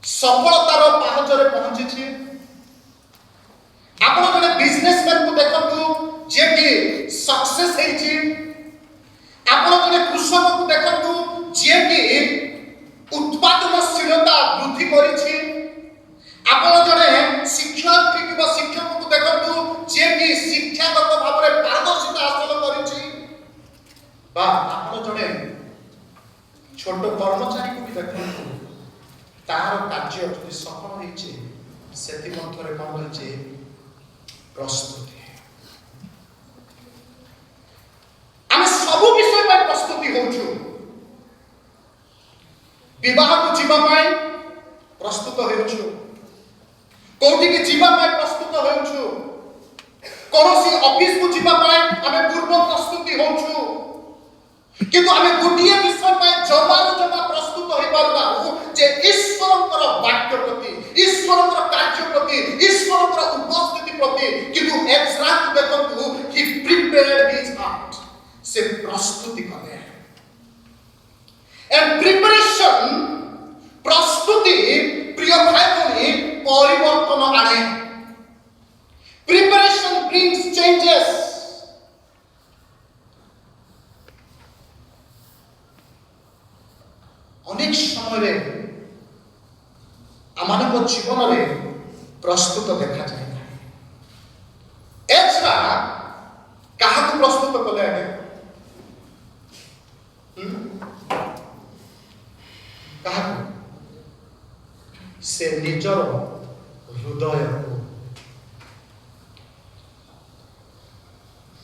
ସଫଳତାର ପାହାଚରେ ପହଞ୍ଚିଛି ଆପଣ ଜଣେ ବିଜନେସମ୍ୟାନକୁ ଦେଖନ୍ତୁ ଯିଏକି ସକ୍ସେସ୍ ହେଇଛି ଆପଣ ଜଣେ କୃଷକକୁ ଦେଖନ୍ତୁ ଯିଏକି ଉତ୍ପାଦନଶୀଳତା ବୃଦ୍ଧି କରିଛି ଆପଣ ଜଣେ ଶିକ୍ଷାର୍ଥୀ କିମ୍ବା ଶିକ୍ଷକକୁ ଦେଖନ୍ତୁ ଯିଏକି ଶିକ୍ଷାଗତ ଭାବରେ ପାରଦର୍ଶିତା ହାସଲ କରିଛି ବା ଆପଣ ଜଣେ ଛୋଟ କର୍ମଚାରୀକୁ ବି ଦେଖନ୍ତୁ ତାହାର କାର୍ଯ୍ୟ ଯଦି ସଫଳ ହେଇଛି ସେଥିମଧ୍ୟରେ କ'ଣ ରହିଛି ପ୍ରସ୍ତୁତି ଆମେ ସବୁ ବିଷୟ ପାଇଁ ପ୍ରସ୍ତୁତି ହେଉଛୁ ବିବାହକୁ ଯିବା ପାଇଁ ପ୍ରସ୍ତୁତ ହେଉଛୁ କୋଉଠିକି ଯିବା ପାଇଁ ପ୍ରସ୍ତୁତ ହେଉଛୁ କୌଣସି ଅଫିସକୁ ଯିବା ପାଇଁ ଆମେ ପୂର୍ବ ପ୍ରସ୍ତୁତି ହେଉଛୁ କିନ୍ତୁ ଆମେ ଗୋଟିଏ ବିଷୟ ପାଇଁ ଜମା ପ୍ରସ୍ତୁତ ହେଇପାରୁନାହୁଁ ଯେ ଈଶ୍ୱରଙ୍କର ବାକ୍ୟ ପ୍ରତି ଈଶ୍ୱରଙ୍କର କାର୍ଯ୍ୟ ପ୍ରତି ଈଶ୍ୱରଙ୍କର ଉପସ୍ଥିତି ପ୍ରତି କିନ୍ତୁ ଏଜ୍ରାକୁ ଦେଖନ୍ତୁ ହି ପ୍ରିପେୟାର୍ଡ ହିଜ ହାର୍ଟ ସେ ପ୍ରସ୍ତୁତି କଲେ and preparation ପ୍ରସ୍ତୁତି ପ୍ରିୟ ଭାଇ ଭଉଣୀ ପରିବର୍ତ୍ତନ ଆଣେ preparation brings changes ଅନେକ ସମୟରେ ଆମମାନଙ୍କ ଜୀବନରେ ପ୍ରସ୍ତୁତ ଦେଖାଯାଏ ନାହିଁ ଏଜ୍ରା କାହାକୁ ପ୍ରସ୍ତୁତ କଲେ ଆଜ୍ଞା କାହାକୁ ସେ ନିଜର ହୃଦୟକୁ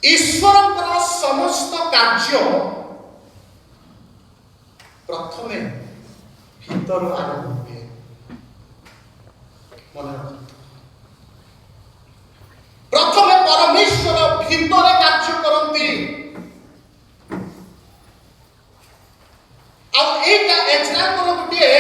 ଈଶ୍ୱରଙ୍କର ସମସ୍ତ କାର୍ଯ୍ୟ ପ୍ରଥମେ ଭିତରୁ ଆରମ୍ଭ ହୁଏ ମନେ ରଖନ୍ତୁ ପ୍ରଥମେ ପରମେଶ୍ୱର ଭିତରେ କାର୍ଯ୍ୟ କରନ୍ତି ଆଉ ଏଇଟା ଏଜ୍ରାଙ୍କର ଗୋଟିଏ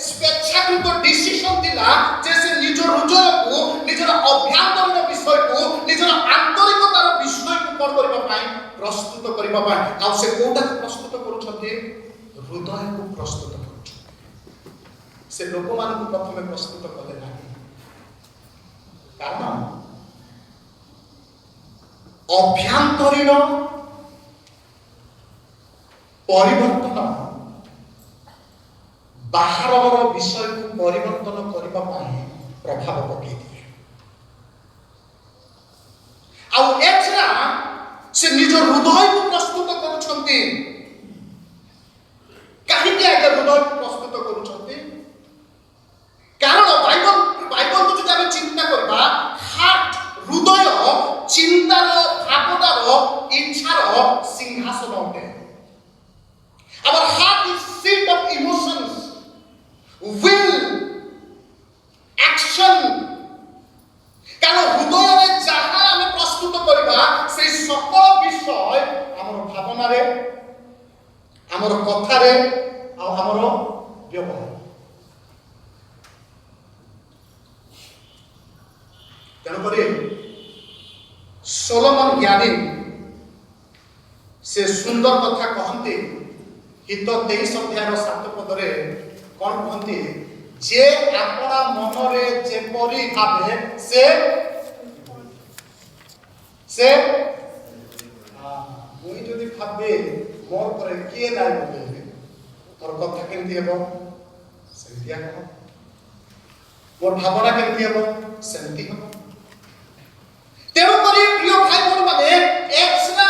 ସ୍ୱେଚ୍ଛାକୃତ ଡିସିସନ ଥିଲା ଯେ ସେ ନିଜ ହୃଦୟକୁ ନିଜର ଅଭ୍ୟନ୍ତରୀଣ ବିଷୟକୁ ନିଜର ଆନ୍ତରିକତାର ବିଷୟକୁ କ'ଣ କରିବା ପାଇଁ ପ୍ରସ୍ତୁତ କରିବା ପାଇଁ ଆଉ ସେ କୋଉଟାକୁ ପ୍ରସ୍ତୁତ କରୁଛନ୍ତି ହୃଦୟକୁ ପ୍ରସ୍ତୁତ କରୁଛନ୍ତି ସେ ଲୋକମାନଙ୍କୁ ପ୍ରଥମେ ପ୍ରସ୍ତୁତ କଲେ ନାହିଁ କାରଣ ଅଭ୍ୟନ୍ତରୀଣ ପରିବର୍ତ୍ତନ ବାହାରର ବିଷୟକୁ ପରିବର୍ତ୍ତନ କରିବା ପାଇଁ ପ୍ରଭାବ ପକାଇ ଦିଏ ଆଉ ଏଜ୍ରା ସେ ନିଜ ହୃଦୟକୁ ପ୍ରସ୍ତୁତ କରୁଛନ୍ତି କାହିଁକି ଆଜ୍ଞା ହୃଦୟକୁ ପ୍ରସ୍ତୁତ କରୁଛନ୍ତି କାରଣ ବାଇବଲକୁ ଯଦି ଆମେ ଚିନ୍ତା କରିବା ହାର୍ଟ ହୃଦୟ ଚିନ୍ତାର ଭାବନାର ଇଚ୍ଛାର ସିଂହାସନ ଅଟେ our heart is seat of emotions will action କାରଣ ହୃଦୟରେ ଯାହା ଆମେ ପ୍ରସ୍ତୁତ କରିବା ସେଇ সকল ବିଷୟ ଆମର ଭାବନାରେ ଆମର କଥାରେ ଆଉ ଆମର ବ୍ୟବହାର ତେଣୁକରି ସୋଲୋମନ ଜ୍ଞାନୀ ସେ ସୁନ୍ଦର କଥା କହନ୍ତି ଗୀତ 23 ଅଧ୍ୟାୟର 7 ପଦରେ କ'ଣ କହନ୍ତି ଯେ ଆପଣା ମନରେ ଯେପରି ଭାବେ ସେ ମୁଇଁ ଯଦି ଭାବେ ମୋର ପରେ କିଏ ନାହିଁ ବୋଲେ ମୋର କଥା କେମିତି ହେବ ସେମିତିଆ କହ मोर भावना केमती हम सेमती हम तेणु करी प्रिय भाई बहन माने एक्स्ट्रा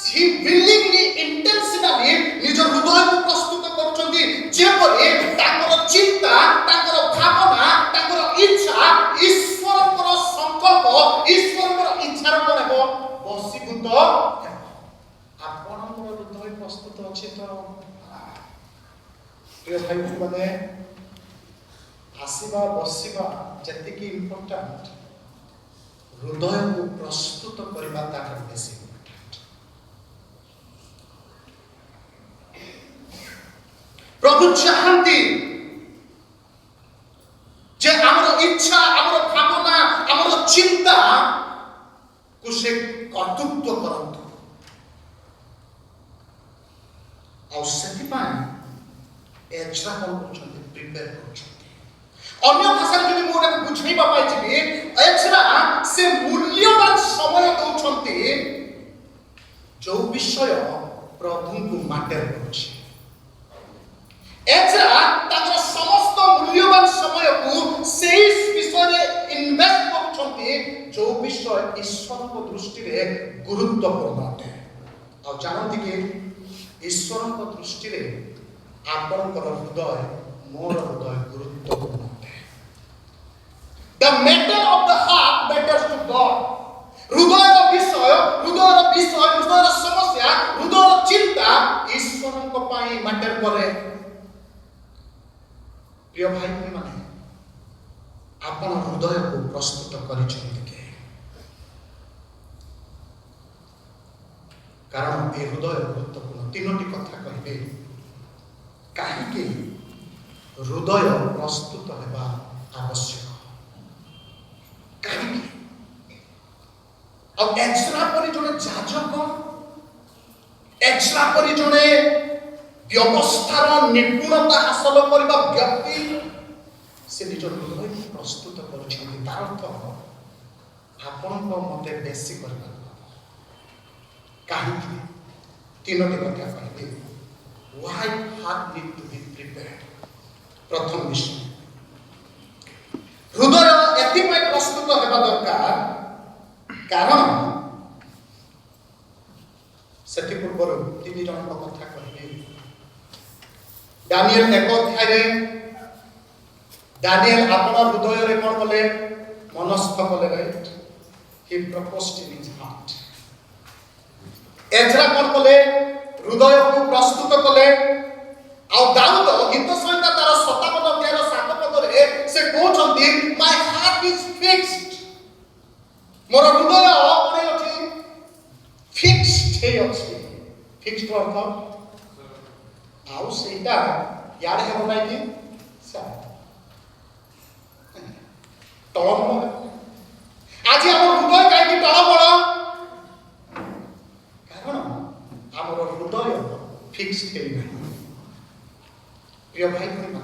ही विलिंगली इंटेंशनली निज हृदय को प्रस्तुत करूछंती जेपरि ताकर चिंता ताकर भावना ताकर इच्छा ईश्वरकर संकल्प ईश्वरकर इच्छार पर हेबो बसीभूत आपनकर हृदय प्रस्तुत अछि तो प्रिय भाई बहन माने आसीबा बसीबा जतिकी इम्पोर्टेंट हृदय को प्रस्तुत करबा ताकर बेसी प्रभु चाहती जे हमर इच्छा हमर भावना हमर चिंता को से कर्तृत्व करंतु और सेति पाए एक्स्ट्रा कौन करछन्ते प्रिपेयर करछन्ते अन्य भाषा जदि मोरे बुझैबा पाइ छिबी एक्स्ट्रा से मूल्यवान समय दउछन्ते जो विषय प्रभु को माटर करछि एक्स्ट्रा ताकर समस्त मूल्यवान समय को सेही विषय रे इन्वेस्ट करछन्ते जो विषय ईश्वर को दृष्टि रे गुरुत्वपूर्ण अटे और जानନ୍ତି कि ईश्वर को दृष्टि रे आपनकर हृदय मोर हृदय गुरुत्वपूर्ण अटे The matter of the heart matters to God हृदयर विषय हृदयर समस्या हृदयर चिंता ईश्वर को पाई मैटर करे प्रिय भाई माने आपन हृदय को प्रस्तुत करिछन्ति के कारण ए हृदय गुरुत्वपूर्ण तीनोटी कथा कहबे काहे कि हृदय प्रस्तुत हेबा आवश्यक काहे अब एक्स्ट्रा परि जने जाजक एक्स्ट्रा परि जने व्यवस्थार निपुणता हासिल करबा व्यक्ति से निज हृदय प्रस्तुत करछन्ति तार अर्थ आपन को मते बेसी करबा काहे तीनोटी कथा कहबे why heart need to be prepared प्रथम विषय हृदय एथिपाई प्रस्तुत हेबा दरकार कारण सेति पूर्व तीन जन कथा कहबे दानिएल एक अध्याय रे दानिएल आपन हृदय रे कोन कले मनस्थ कले right he proposed in his heart Ezra कोन कले हृदय को प्रस्तुत कले आ दाऊद गीत संहिता तार 57 अध्याय 7 पद रे से कहउछन्ती माय हार्ट इज फिक्स्ड मोर हृदय कोने अछि फिक्स्ड हे अछि फिक्स्ड अर्थ आउ सेटा यार हे बनाई कि सा टळम आज हमर हृदय काई कि टळमळ कारण हमर हृदय फिक्स्ड हे नाही प्रिय भाई बहन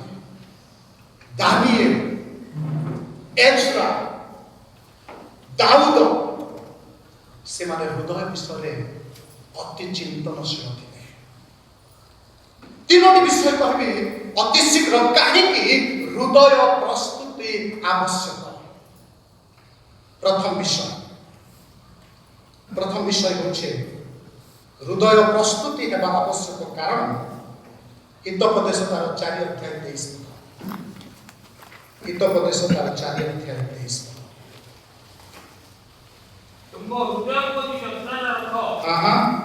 दानिएल एजरा दाऊद से माने हृदय विषय रे अति चिंतनशील थे तीनोटी विषय कहबी अति शीघ्र काहे कि हृदय प्रस्तुति आवश्यक प्रथम विषय होचे हृदय प्रस्तुति हेबा आवश्यक कारण हितोपदेश तार 4 अध्याय 23 हितोपदेश तार 4 अध्याय 23 तुमको हृदय को यत्न रखो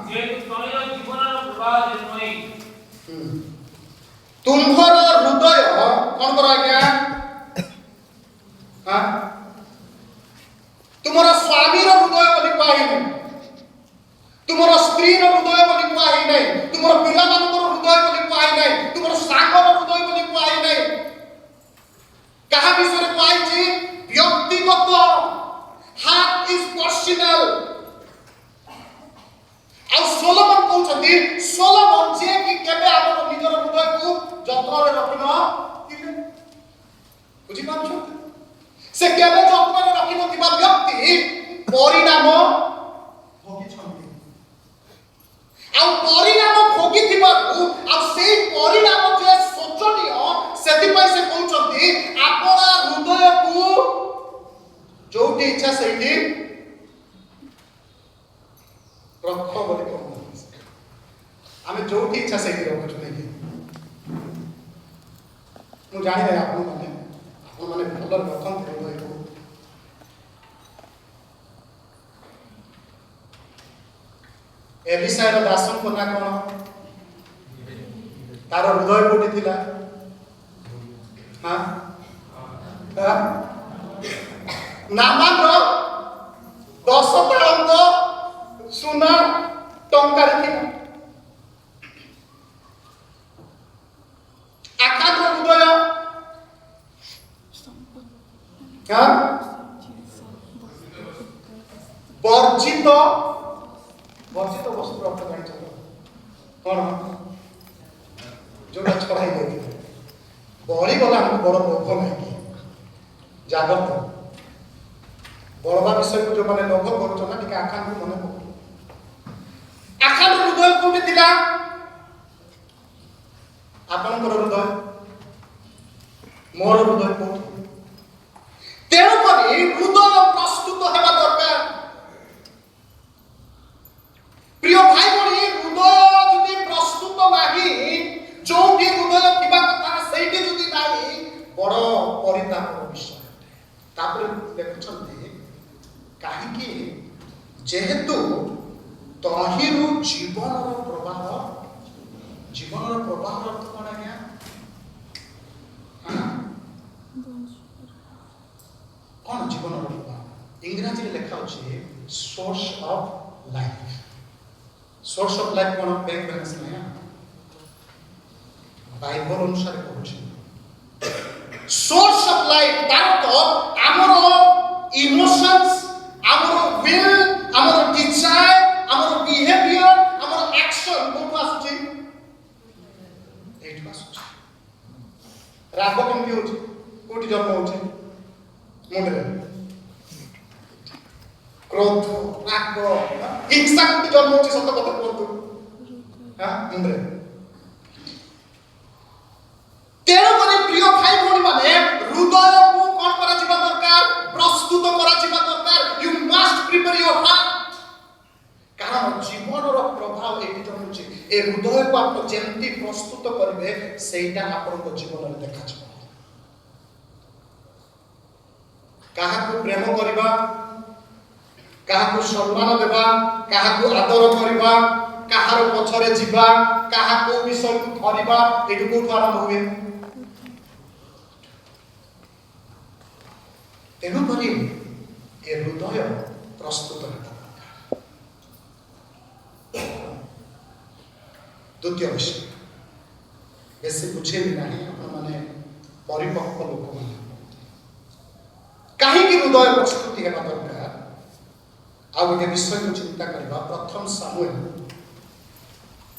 जे तोर जीवनर प्रवाह जनमई तुम्हर हृदय कोन करा गया हां तुमर स्वामी रो हृदय बोली पाही नै तुमर स्त्री रो हृदय बोली पाही नै तुमर पिला मानकर हृदय बोली पाही नै तुमर सागर हृदय बोली पाही नै कहा विषय पाई छी व्यक्तिगत हार्ट इज पर्सनल आ सोलोमन कहउछथि सोलोमन जे कि केबे हमर निजर हृदय को जत्न रे रखिनो दिले बुझि पाछो से केबे जत्न रे रखिनो दिबा व्यक्ति परिणाम भोगी छथि आ परिणाम भोगी दिबाकू आ सेही परिणाम जे सोचनीय सेति पई से कहउछथि आपन हृदय को ଜାଣିବେ ଆପଣମାନେ ଭଲରେ ରଖନ୍ତୁ ହୃଦୟକୁ। ଏଲିଶାର ଦାସଙ୍କ ନାଁ କଣ? ତାର ହୃଦୟ କୋଉଠି ଥିଲା? ନାମାନର 10 ତାଳନ୍ତ ସୁନା ଟଙ୍କାରେ ଥିଲା। ଆକାଶର ହୃଦୟ ବର୍ଜିତ ବସ୍ତୁ ଅର୍ଥ ଜାଣିଛ କଣ? ଯୋଉଟା ଛଡାଇ ଦେଇଥିଲେ ବଳିଗଲା। ଆମକୁ ବଡ ଲୋଭ ନାହିଁ କି ଜାଗ୍ରତ ବଳବା ବିଷୟକୁ ଯୋଉମାନେ ଲୋଭ କରୁଛ ନା ଟିକେ ଆଖାଙ୍କୁ ମନେ ପକଉ। ଆଖାର ହୃଦୟ କୋଉଠି ଥିଲା? ଆପଣଙ୍କର ହୃଦୟ, ମୋର ହୃଦୟ କୋଉଠି? ତେଣୁକରି ହୃଦୟ ପ୍ରସ୍ତୁତ ହେବା ଦରକାର। প্রিয় ভাই ভଉଣୀ, হৃদয় যদি প্রস্তুত ନାହିଁ, ଯୋଉଠି ହୃଦୟ ଥିବା କଥା ସେଇଠି ଯଦି ନାହିଁ, ବଡ ପରିତାପର ବିଷୟ। ତାପରେ ଦେଖୁଛନ୍ତି କାହିଁକି? ଯେହେତୁ ତହିଁରୁ ଜୀବନର ପ୍ରବାହ ଅର୍ଥ କଣ ଆଜ୍ଞା? କଣ ଜୀବନର ପ୍ରବାହ? ଇଂରାଜୀରେ ଲେଖା ଅଛି source of life. Source of life কোন? ব্যাংক ব্যালেন্স নাই, বাইবেল অনুসারে কହୁଛି সোর্স অফ লাইফ তার তো আমার ইমোশনস, আমার উইল, আমার ডিজায়ার, আমার বিহেভিয়ার, আমার অ্যাকশন কোথা আসছে? এইটা আসছে। রাগ কেমতি হচ্ছে? কোটি জন্ম হচ্ছে মুন্ডরে। ক্রোধ, রাগ, হিংসা কোটি জন্ম হচ্ছে? সত্য কথা বলতো মুন্ডরে। তেଣୁକରି প্রিয় ভাই ভଉଣୀ ମାନେ ହୃଦୟକୁ କଣ କରାଯିବା ଦରକାର? ପ୍ରସ୍ତୁତ କରାଯିବା ଦରକାର। You must prepare your heart. କାରଣ ଜୀବନର ପ୍ରଭାବ ଏଇଠି ରହୁଛି। ଏ ହୃଦୟକୁ ଆପଣ ଯେମିତି ପ୍ରସ୍ତୁତ କରିବେ ସେଇଟା ଆପଣଙ୍କ ଜୀବନରେ ଦେଖାଯିବ। କାହାକୁ ପ୍ରେମ କରିବା, କାହାକୁ ସମ୍ମାନ ଦେବା, କାହାକୁ ଆଦର କରିବା, କାହାର ପଛରେ ଯିବା, କାହାକୁ ବିଷୟକୁ ଧରିବା, ଏଇଠୁ କୋଉଠୁ ଆରମ୍ଭ ହୁଏ? ତେଣୁକରି ଏ ହୃଦୟ ପ୍ରସ୍ତୁତ ହେବା ଦରକାର। ଦ୍ୱିତୀୟ ବିଷୟ, ବେଶୀ ବୁଝେଇବି ନାହିଁ, ଆପଣମାନେ ପରିପକ୍ୱ ଲୋକମାନେ। କାହିଁକି ହୃଦୟ ପ୍ରସ୍ତୁତି ହେବା ଦରକାର? ଆଉ ଗୋଟେ ବିଷୟକୁ ଚିନ୍ତା କରିବା। ପ୍ରଥମ ସାମୁଏଲ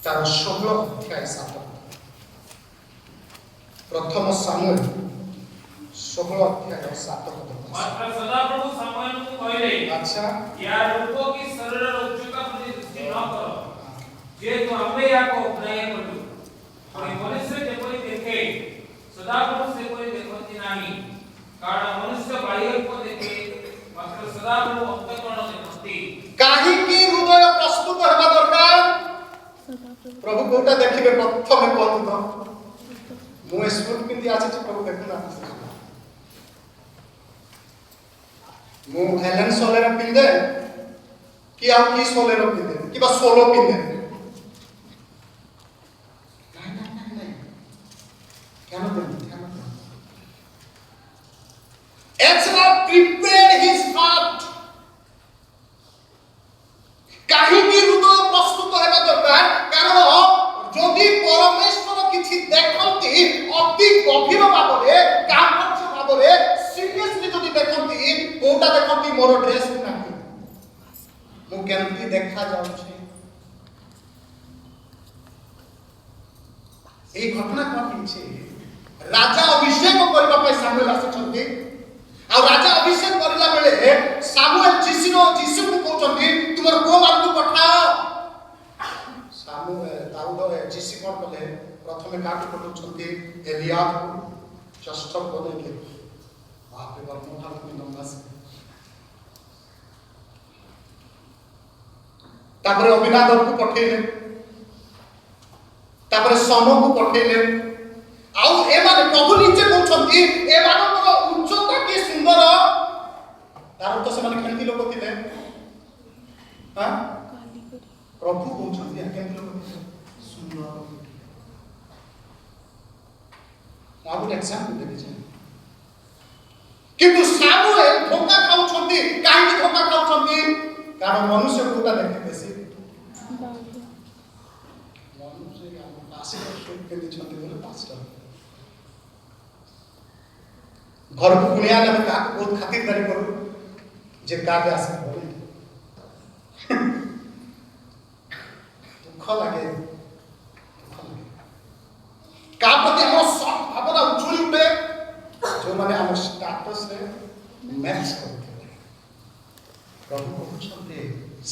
ତାର 16 ଅଧ୍ୟାୟ 7। ପ୍ରଥମ ସାମୁଏଲ 16 ଅଧ୍ୟାୟ 7 ପଦ। ମାତ୍ର ସଦାପ୍ରଭୁ ସାମୁଏଲଙ୍କୁ କହିଲେ, ଆଚ୍ଛା, ୟାର ରୂପ କି ଶରୀରର ଉଚ୍ଚତା ପ୍ରତି ଦୃଷ୍ଟି ନ କର, ଯେହେତୁ ଆମେ ୟାକୁ ଅଗ୍ରାହ୍ୟ କଲୁ। ପୁଣି ମନୁଷ୍ୟ ଯେପରି ଦେଖେ ସଦାପ୍ରଭୁ ସେପରି ଦେଖନ୍ତି ନାହିଁ, କାରଣ ମନୁଷ୍ୟ ବାହ୍ୟ ରୂପ ଦେଖେ, ମାତ୍ର ସଦାପ୍ରଭୁ ଅନ୍ତଃକରଣ ଦେଖନ୍ତି। କାହିଁକି ହୃଦୟ ପ୍ରସ୍ତୁତ ହେବା ଦରକାର? ପ୍ରଭୁ କୋଉଟା ଦେଖିବେ ପ୍ରଥମେ କୁହନ୍ତୁ ତ? ମୁଁ ଏ ସୁଟ୍ ପିନ୍ଧି ଆସିଛି, ପ୍ରଭୁ ଦେଖୁନାହାନ୍ତି। ମୁଁ ହେଲେନ୍ ସୋଲେର ପିନ୍ଧେ କି ଆଉ କି ସୋଲେର ପିନ୍ଧେ କିମ୍ବା ସୋଲୋ ପିନ୍ଧେ? ନାଇଁ। ଧ୍ୟାନ ଦିଅନ୍ତୁ। Ezra prepared his heart. କାହିଁକି ହୃଦୟ ପ୍ରସ୍ତୁତ ହେବା ଦରକାର? କାରଣ ଯଦି ପରମେଶ୍ୱର କିଛି ଦେଖନ୍ତି ଅତି ଗଭୀର ଭାବରେ, ଗାମ୍ଭୀର୍ଯ୍ୟ ଭାବରେ, ସିରିୟସଲି ଯଦି ଦେଖନ୍ତି, କୋଉଟା ଦେଖନ୍ତି? ମୋର ଡ୍ରେସ ନାହିଁ, ମୁଁ କେମିତି ଦେଖା ଯାଉଛି। এই ঘটনা କଣ ହେଇଛି? ରାଜା ଅଭିଷେକ କରିବା ପାଇଁ ସାମୁଏଲ ଆସିଛନ୍ତି। ଆଉ ରାଜା ଅଭିଷେକ କରିଲା ବେଳେ ସାମୁଏଲ ଯୀଶୁଙ୍କୁ କହୁଛନ୍ତି ତୁମର ପୁଅମାନଙ୍କୁ ପଠାଅ। ଦାଉଦ ଯୀଶୁ କଣ କଲେ? ପ୍ରଥମେ କାହାକୁ ପଠାଉଛନ୍ତି? ଏଲିଆବକୁ ଜ୍ୟେଷ୍ଠ ପୁଅ ଦେଇକି। ବାପରେ ତାପରେ ଅବିନାଦବକୁ ପଠେଇଲେ, ତାପରେ ସମକୁ ପଠେଇଲେ। ଆଉ ଏମାନେ ପ୍ରଭୁ ନିଜେ କହୁଛନ୍ତି ଏମାନଙ୍କର ଉଚ୍ଚତା କି ସୁନ୍ଦର। ତାର ତ ସେମାନେ କେମିତି ଲୋକ ଥିଲେ? ପ୍ରଭୁ କହୁଛନ୍ତି କେମିତି ଲୋକ ଥିଲେ? ସୁନ୍ଦର। ଆଉ ଗୋଟେ ଏକ୍ସାମ୍ପଲ ଦେବି। କିନ୍ତୁ ସାମୁଏଲ ଧୋକା ଖାଉଛନ୍ତି। କାହିଁକି ଧୋକା ଖାଉଛନ୍ତି? କାରଣ ମନୁଷ୍ୟ କୋଉଟା ଦେଖେ ବେଶୀ? ମନୁଷ୍ୟ ଘରକୁ କୁଣିଆ ଗଲେ ଆମେ କାହାକୁ ବହୁତ ଖାତିରଦାରୀ କରୁ ଯେ କାହାକୁ ଆସି ଦୁଃଖ ଲାଗେ। କାହା ପ୍ରତି ଆମର ଭାବନା ଉଛୁଳି ଉଠେ ଯୋଉମାନେ ଆମ ଷ୍ଟାଟସରେ ମ୍ୟାଚ୍ କରୁଥିଲେ। ପ୍ରଭୁ କହୁଛନ୍ତି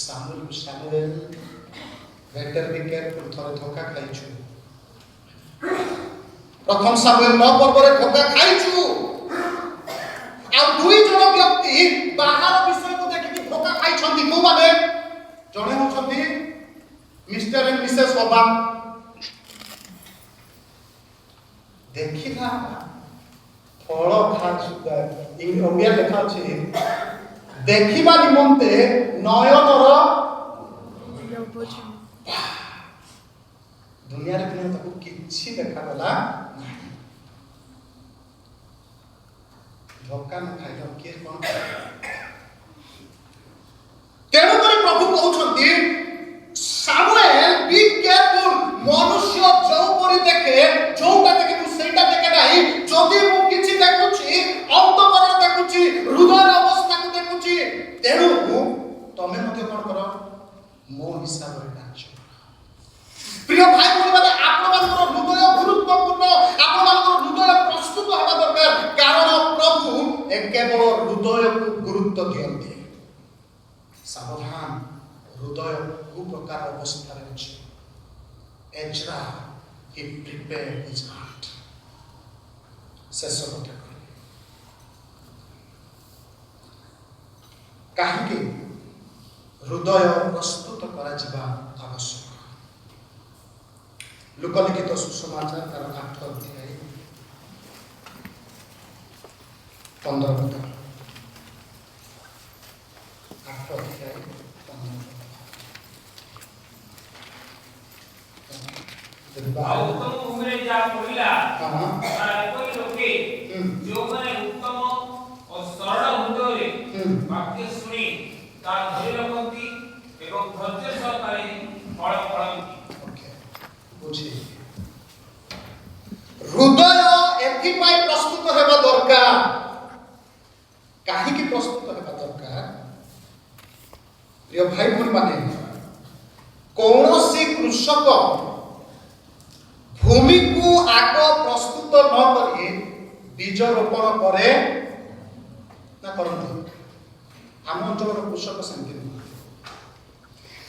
ସାମୁଏଲ ବେଟର ବି କେୟାରଫୁଲ। ଥରେ ଧୋକା ଖାଇଛୁ। ପ୍ରଥମ ସାମୁଏଲ 9 ପର୍ବରେ ଧୋକା ଖାଇଛୁ। ଆଉ 2 ଜଣ ବ୍ୟକ୍ତି ବାହାର ବିଷୟକୁ ଦେଖିକି ଧୋକା ଖାଇଛନ୍ତି। କୋଉମାନେ? ଜଣେ ହେଉଛନ୍ତି ମିଷ୍ଟର ଏଣ୍ଡ ମିସେସ୍ ଓବାମା। ଦେଖିଲା ଫଳ ଓଡ଼ିଆ ଲେଖା ଅଛି ଦେଖିବା ନିମନ୍ତେ ନୟନର ଦୁନିଆରେ କିନ୍ତୁ ତାକୁ କିଛି ଦେଖାଗଲା ନାହିଁ। ଧୋକା ନ ଖାଇଲ କିଏ କଣ? ତେଣୁକରି ପ୍ରଭୁ କହୁଛନ୍ତି ସାମୁଏଲ ବି କେୟାରଫୁଲ। ମନୁଷ୍ୟ ଯୋଉପରି ଦେଖେ, ଯୋଉଟା ଦେଖେ ତୁ ସେଇଟା ଦେଖେ ନାହିଁ। ଯଦି ମୁଁ କିଛି ଦେଖୁଛି, ଅନ୍ତଃକରଣ ଦେଖୁଛି, ହୃଦୟର ଅବସ୍ଥାକୁ ଦେଖୁଛି, ତେଣୁ ତମେ ମଧ୍ୟ କଣ କର? ମୋ ହିସାବରେ କାର୍ଯ୍ୟ। ପ୍ରିୟ ଭାଇ ଭଉଣୀମାନେ, ଆପଣମାନଙ୍କର ହୃଦୟ ଗୁରୁତ୍ୱପୂର୍ଣ୍ଣ। ଆପଣମାନଙ୍କର ହୃଦୟ ପ୍ରସ୍ତୁତ ହେବା ଦରକାର। କାରଣ ପ୍ରଭୁ କେବଳ ହୃଦୟକୁ ଗୁରୁତ୍ୱ ଦିଅନ୍ତି। ସାବଧାନ, ହୃଦୟ କୋଉ ପ୍ରକାର ଅବସ୍ଥାରେ ଅଛି। Ezra he prepared his heart। ଶେଷ କଥା କହିଲେ କାହିଁକି ହୃଦୟ ପ୍ରସ୍ତୁତ କରାଯିବା ଆବଶ୍ୟକ? ଲୋକଲିଖିତ ସୁସମାଚାର ତାର 8 ଅଧ୍ୟାୟ 15 ପଦ। 8 ଅଧ୍ୟାୟ 15 ପଦ। ଆଉ ଉତ୍ତମ ଭୂମିରେ ଯାହା ପଡ଼ିଲା ତାର ଏପରି ଲୋକେ ଯେଉଁମାନେ ଉତ୍ତମ ଓ ସରଳ ହୃଦୟରେ ବାକ୍ୟ ଶୁଣି ତାହା ଧରି ରଖନ୍ତି ଏବଂ ଧୈର୍ଯ୍ୟ ସହକାରେ ଫଳ ଫଳନ୍ତି। ବୁଝି ହୃଦୟ ଏଥିପାଇଁ ପ୍ରସ୍ତୁତ ହେବା ଦରକାର। କାହିଁକି ପ୍ରସ୍ତୁତ ହେବା ଦରକାର? ପ୍ରିୟ ଭାଇ ଭଉଣୀମାନେ, କୌଣସି କୃଷକ ଭୂମିକୁ ଆଗ ପ୍ରସ୍ତୁତ ନ କରି ବୀଜ ରୋପଣ କରେ ନା କରନ୍ତି? ଆମ ଅଞ୍ଚଳର କୃଷକ ସେମିତି ନୁହେଁ।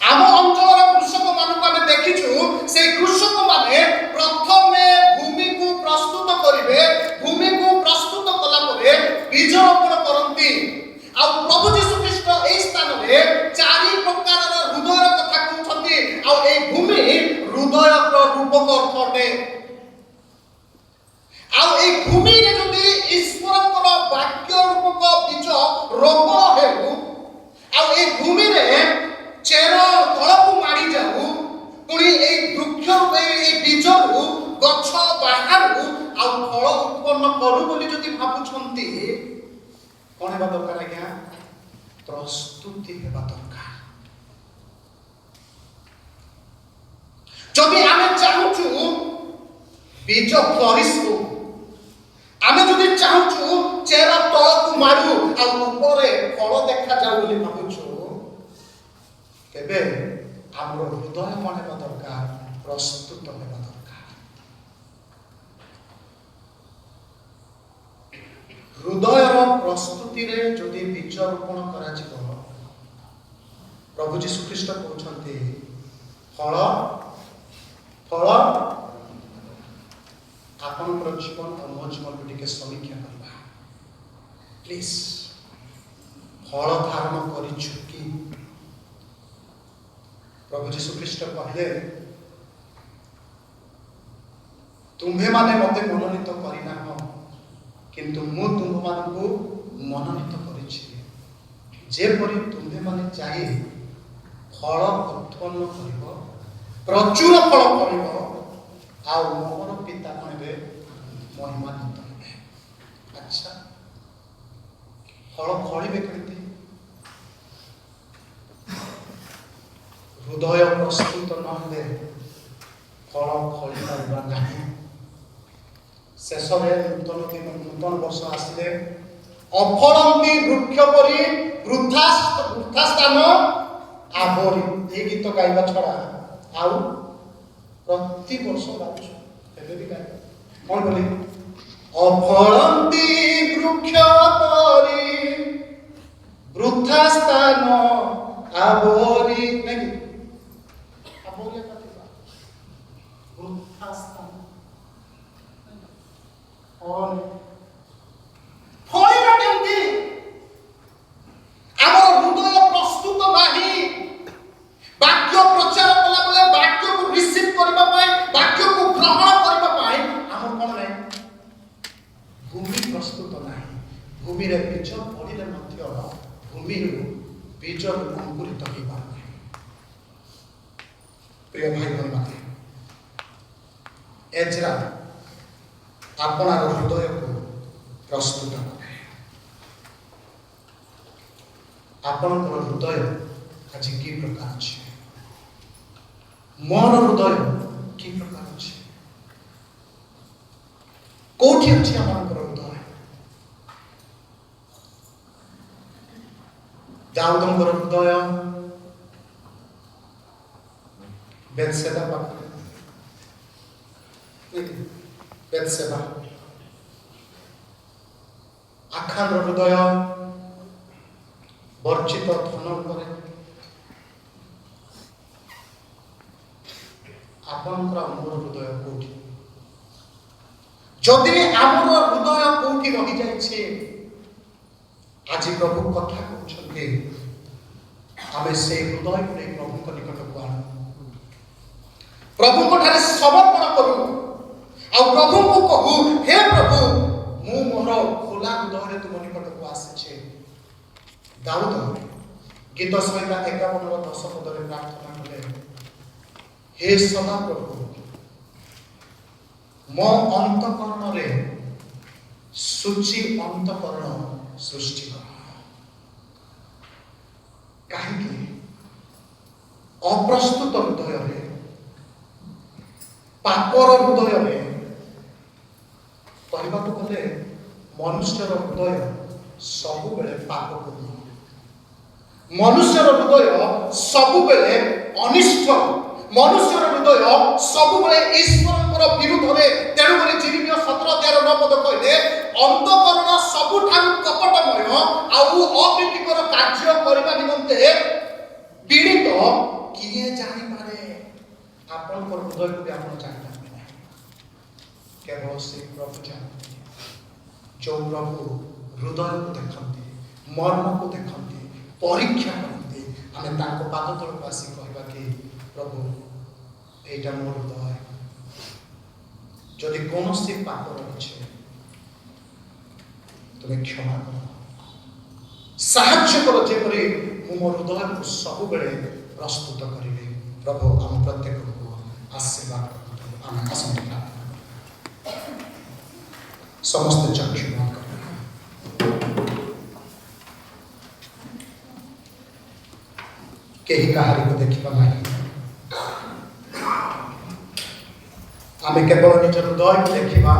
ଆମ ଅଞ୍ଚଳର କୃଷକ ମାନଙ୍କୁ ଆମେ ଦେଖିଛୁ, ସେଇ କୃଷକ ମାନେ ପ୍ରଥମେ ଭୂମିକୁ ପ୍ରସ୍ତୁତ କରିବେ। ଭୂମିକୁ ପ୍ରସ୍ତୁତ କଲା ପରେ ବୀଜ ରୋପଣ କରନ୍ତି। ଆଉ ପ୍ରଭୁ ଯୀଶୁ ଖ୍ରୀଷ୍ଟ ଏହି ସ୍ଥାନରେ 4 ପ୍ରକାରର ହୃଦୟର କଥା କହୁଛନ୍ତି। ଆଉ ଏହି ଭୂମି ହୃଦୟର ରୂପକ ଅଟେ। ଆଉ ଏହି ଭୂମିରେ ଯଦି ଈଶ୍ୱରଙ୍କର ବାକ୍ୟ ରୂପକ ବୀଜ ରୋପଣ ହେଉ, ଆଉ ଏହି ଭୂମିରେ ଚେର ତଳକୁ ମାଡ଼ି ଯାଉ, ପୁଣି ଏହି ବୃକ୍ଷରୁ ଏହି ବୀଜରୁ ଗଛ ବାହାରୁ ଆଉ ଫଳ ଉତ୍ପନ୍ନ କରୁ ବୋଲି ଯଦି ଭାବୁଛନ୍ତି, କଣ ହେବା ଦରକାର ଆଜ୍ଞା? ପ୍ରସ୍ତୁତି ହେବା ଦରକାର। ଯଦି ଆମେ ଚାହୁଁଛୁ ବୀଜ ଫ୍ଲରିଶ ହଉ, ଆମେ ଯଦି ଚାହୁଁଛୁ ଚେର ତଳକୁ ମାରୁ ଆଉ ଉପରେ ଫଳ ଦେଖାଯାଉ ବୋଲି ଭାବୁଛୁ, ତେବେ ଆମର ହୃଦୟ କଣ ହେବା ଦରକାର? ପ୍ରସ୍ତୁତ ହେବା ଦରକାର। ହୃଦୟର ପ୍ରସ୍ତୁତିରେ ଯଦି ବୀଜ ରୋପଣ କରାଯିବ, ପ୍ରଭୁ ଯୀଶୁ ଖ୍ରୀଷ୍ଟ କହୁଛନ୍ତି ଫଳ ଆପଣଙ୍କର ଜୀବନ ଆଉ ମୋ ଜୀବନକୁ ଟିକେ ସମୀକ୍ଷା କରିବା ପ୍ଲିଜ। ଫଳ ଧାରଣ କରିଛୁ କି? ପ୍ରଭୁ ଯୀଶୁ ଖ୍ରୀଷ୍ଟ କହିଲେ तुम्भे माने मते मनोनीत करिना हो किंतु मु तुम्भ मानकु मनोनीत करिछि जेपरि तुम्भे माने चाहि फल उत्पन्न करिवो प्रचुर फल करिवो आ मोर पिता कहबे महिमान्वित हेबे। अच्छा फल फलिबे केमति हृदय प्रस्तुत न हेले फल फली पारिबा नाही। शेष नूतन वर्ष आसिले अफलंती वृक्ष परी वृद्धा स्थान आवरी ये गीत गाइबा छड़ा आउ प्रति वर्ष गाउछु एबे भी गाइबा कोन बोली अफलंती वृक्ष परी वृद्धा स्थान आवरी नहीं आवरी वृद्धा स्थान और फलिबा केमती आमर हृदय प्रस्तुत नाही वाक्य प्रचार कला बेले वाक्य को रिसीव करबा पाए वाक्य को ग्रहण करबा पाए आमर कोन नै भूमि प्रस्तुत नाही। भूमि रे बीज पड़िले मध्य भूमि रो बीज अंकुरित होई पार नाही। प्रिय भाई बहन एजरा आपणार हृदय को प्रस्तुत करे आपनकर हृदय आज की प्रकार अछि मोर हृदय की प्रकार अछि कोठी अछि आपनकर हृदय दाऊदंकर हृदय बेतसेदा पाखरे बेतसेदा आखान हृदय वर्जित धन करे आपनकर मोर हृदय कोठी जदि आमर हृदय कोठी रहि जाइछे आज प्रभु कथा कहउछन्ते आमे से हृदय को प्रभु को निकट को आनु प्रभु को ठारे समर्पण करू आ प्रभु को कहू हे प्रभु मु मोर खोला हृदय रे तुम निकट को आसीछे। दाऊद गीत संहिता 51 रो 10 पद रे प्रार्थना कले हे सदा प्रभु मो अंतकरण रे सूची अंतकरण सृष्टि कर कहीं अप्रस्तुत हृदय रे पापर हृदय रे कहबा को गले मनुष्यर हृदय सब बेले पाप करू मनुष्यर हृदय सब बेले अनिष्ट मनुष्यर हृदय सब बेले ईश्वरଙ୍କର विरुद्ध रे तेणु କରି जिरिमिया 17:9 पद कहले अंतकरण सबठारु कपटमय आउ अप्रीतिकर कार्य करबा निमंते पीड़ित किए जानि पारे आपनकर हृदय को आपण जानि पारे केवल से प्रभु जानते जो प्रभु हृदय को देखते मर्म को देखते परीक्षा करते आम तांको पाद तल को आसी कहबा कि प्रभु एटा मोर हृदय जदि कौन सी पाप रही तुम्हें क्षमा कर साहाय्य कर जेपरि मु मोर हृदय को सब बेले प्रस्तुत करिवे प्रभु आम प्रत्येक को आशीर्वाद करतु आम आसंत प्रार्थना समस्त चक्षु बंद कर केही कहारी को देखिबा नाही आमे केवल निज हृदय को देखिबा